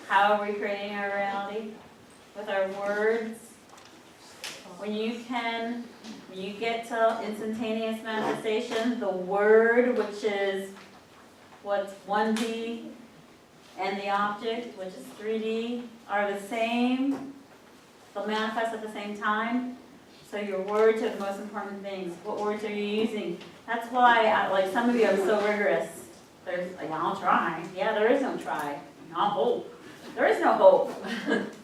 How are we creating our reality? With our words, when you get to instantaneous manifestation, the word, which is what's 1D, and the object, which is 3D, are the same. They'll manifest at the same time. So your words are the most important things. What words are you using? That's why, like, some of you are so rigorous. There's, like, I'll try. Yeah, there is no try. I'll hope. There is no hope.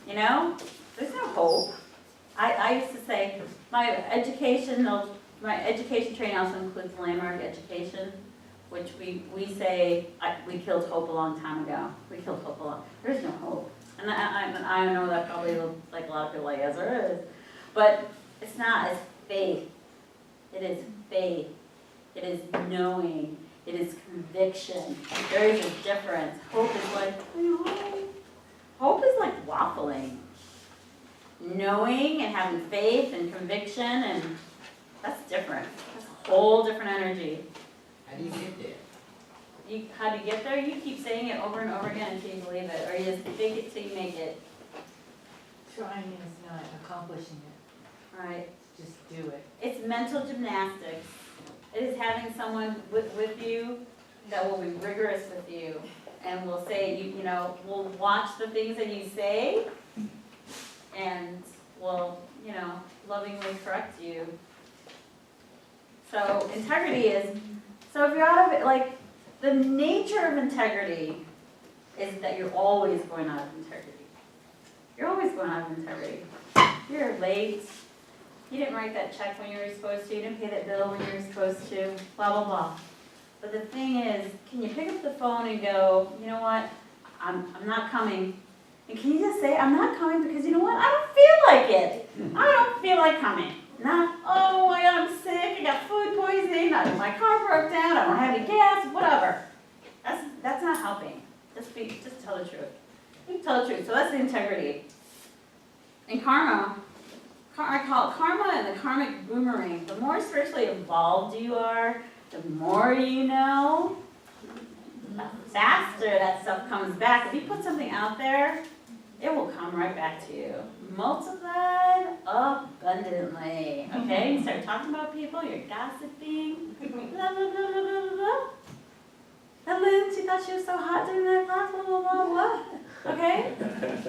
You know? There's no hope. I used to say, my education training also includes landmark education, which we say, we killed hope a long time ago. We killed hope a lot. There's no hope. And I know that probably looks like a lot of people like, yes, there is. But it's not, it's faith. It is faith. It is knowing. It is conviction. There is a difference. Hope is like, hope is like waffling. Knowing and having faith and conviction, and that's different. That's a whole different energy. How do you get there? How do you get there? You keep saying it over and over again until you believe it, or you just fake it till you make it. Trying is not accomplishing it. Right. Just do it. It's mental gymnastics. It is having someone with you that will be rigorous with you and will say, you know, will watch the things that you say and will, you know, lovingly correct you. So integrity is, so if you're out of it, like, the nature of integrity is that you're always going out of integrity. You're always going out of integrity. You're late. You didn't write that check when you were supposed to. You didn't pay that bill when you were supposed to. Blah, blah, blah. But the thing is, can you pick up the phone and go, you know what? I'm not coming. And can you just say, I'm not coming because you know what? I don't feel like it. I don't feel like coming. Not, oh my God, I'm sick. I got food poisoning. My car broke down. I don't have any gas. Whatever. That's not helping. Just tell the truth. Tell the truth. So that's the integrity. And karma. I call it karma and the karmic boomerang. The more spiritually involved you are, the more you know, the faster that stuff comes back. If you put something out there, it will come right back to you. Multiplied abundantly. Okay? You start talking about people, you're gossiping, blah, blah, blah, blah, blah, blah, blah. That Lynn, she thought she was so hot during that class, blah, blah, blah, blah. Okay?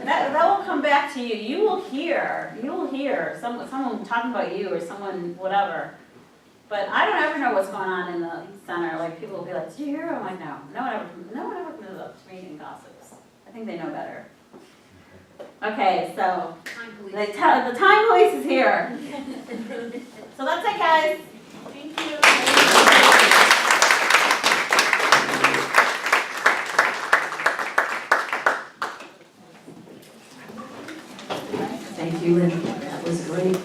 That will come back to you. You will hear someone talking about you or someone, whatever. But I don't ever know what's going on in the center. Like, people will be like, did you hear? I'm like, no. No one ever comes up to me and gossips. I think they know better. Okay, so the time police is here. So that's it, guys. Thank you. Thank you, Lynn. That was great.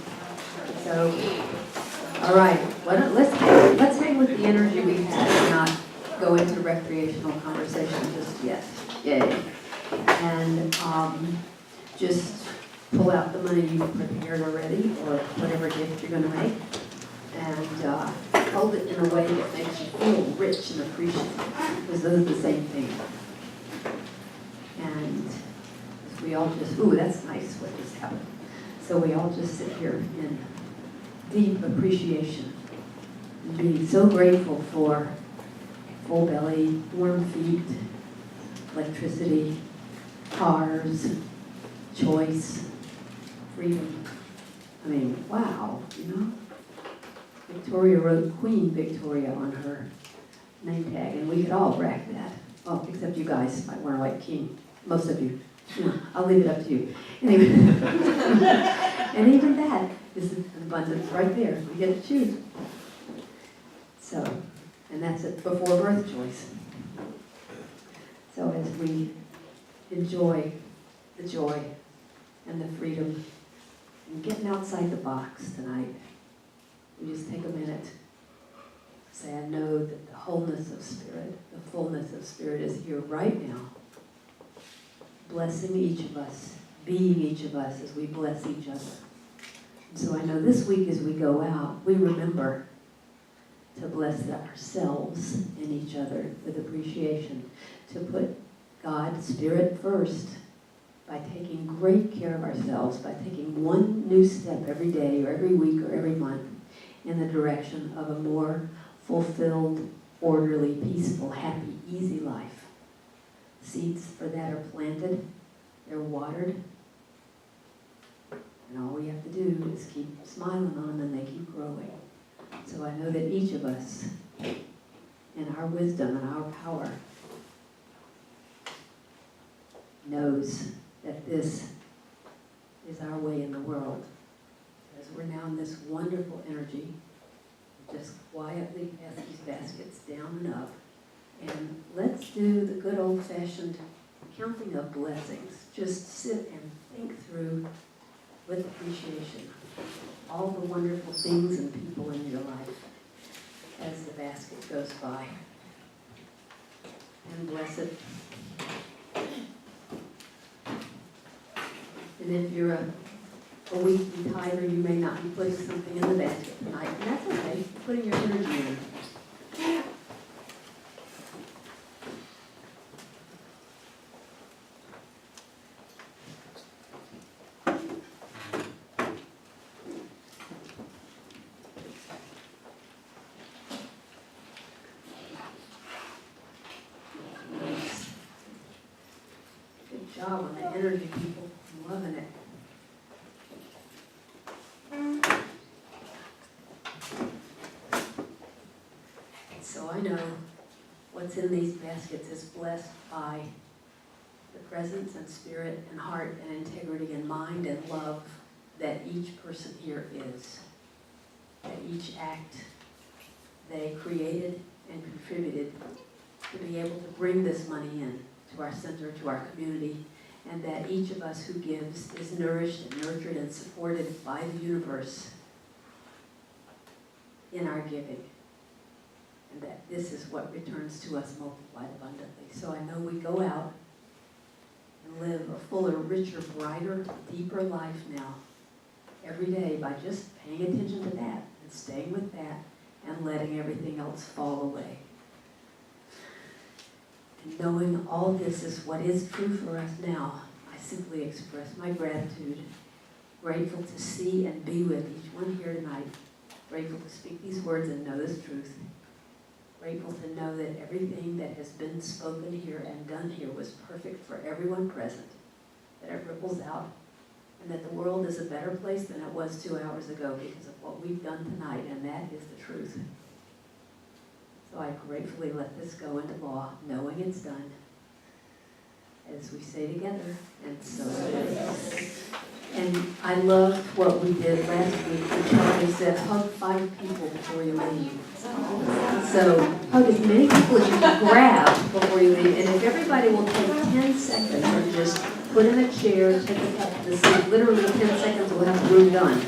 So, all right, let's hang with the energy we had and not go into recreational conversation just yet. Yay. And just pull out the money you've prepared already, or whatever gift you're going to make, and hold it in a way that makes you feel rich and appreciative, because those are the same thing. And we all just, ooh, that's nice what just happened. So we all just sit here in deep appreciation and be so grateful for full belly, warm feet, electricity, cars, choice, freedom. I mean, wow, you know? Victoria wrote Queen Victoria on her name tag, and we could all wreck that. Oh, except you guys might want to write King. Most of you. I'll leave it up to you. Anyway, and even that is an abundance right there. We get to choose. So, and that's it before birth choice. So as we enjoy the joy and the freedom and getting outside the box tonight, we just take a minute. Say, I know that the wholeness of spirit, the fullness of spirit is here right now, blessing each of us, being each of us as we bless each other. And so I know this week as we go out, we remember to bless ourselves and each other with appreciation, to put God, Spirit first, by taking great care of ourselves, by taking one new step every day or every week or every month in the direction of a more fulfilled, orderly, peaceful, happy, easy life. Seeds for that are planted, they're watered, and all we have to do is keep smiling on them and they keep growing. So I know that each of us, in our wisdom and our power, knows that this is our way in the world. As we're now in this wonderful energy, just quietly pass these baskets down and up. And let's do the good old-fashioned counting of blessings. Just sit and think through with appreciation all the wonderful things and people in your life as the basket goes by. And bless it. And if you're a weekly tither, you may not be putting something in the basket tonight, and that's okay. You're putting your energy in. Good job on the energy, people. I'm loving it. So I know what's in these baskets is blessed by the presence and spirit and heart and integrity and mind and love that each person here is. That each act they created and contributed to be able to bring this money in to our center, to our community, and that each of us who gives is nourished and nurtured and supported by the universe in our giving. And that this is what returns to us multiplied abundantly. So I know we go out and live a fuller, richer, brighter, deeper life now, every day, by just paying attention to that and staying with that and letting everything else fall away. And knowing all this is what is true for us now, I simply express my gratitude, grateful to see and be with each one here tonight, grateful to speak these words and know this truth, grateful to know that everything that has been spoken here and done here was perfect for everyone present, that it ripples out, and that the world is a better place than it was 2 hours ago because of what we've done tonight, and that is the truth. So I gratefully let this go into law, knowing it's done, as we say together, and so it is. And I loved what we did last week when Charlie said, hug 5 people before you leave. So hug as many people as you can grab before you leave. And if everybody will take 10 seconds and just put in a chair, take a cup of the seat, literally 10 seconds, we'll have the room done.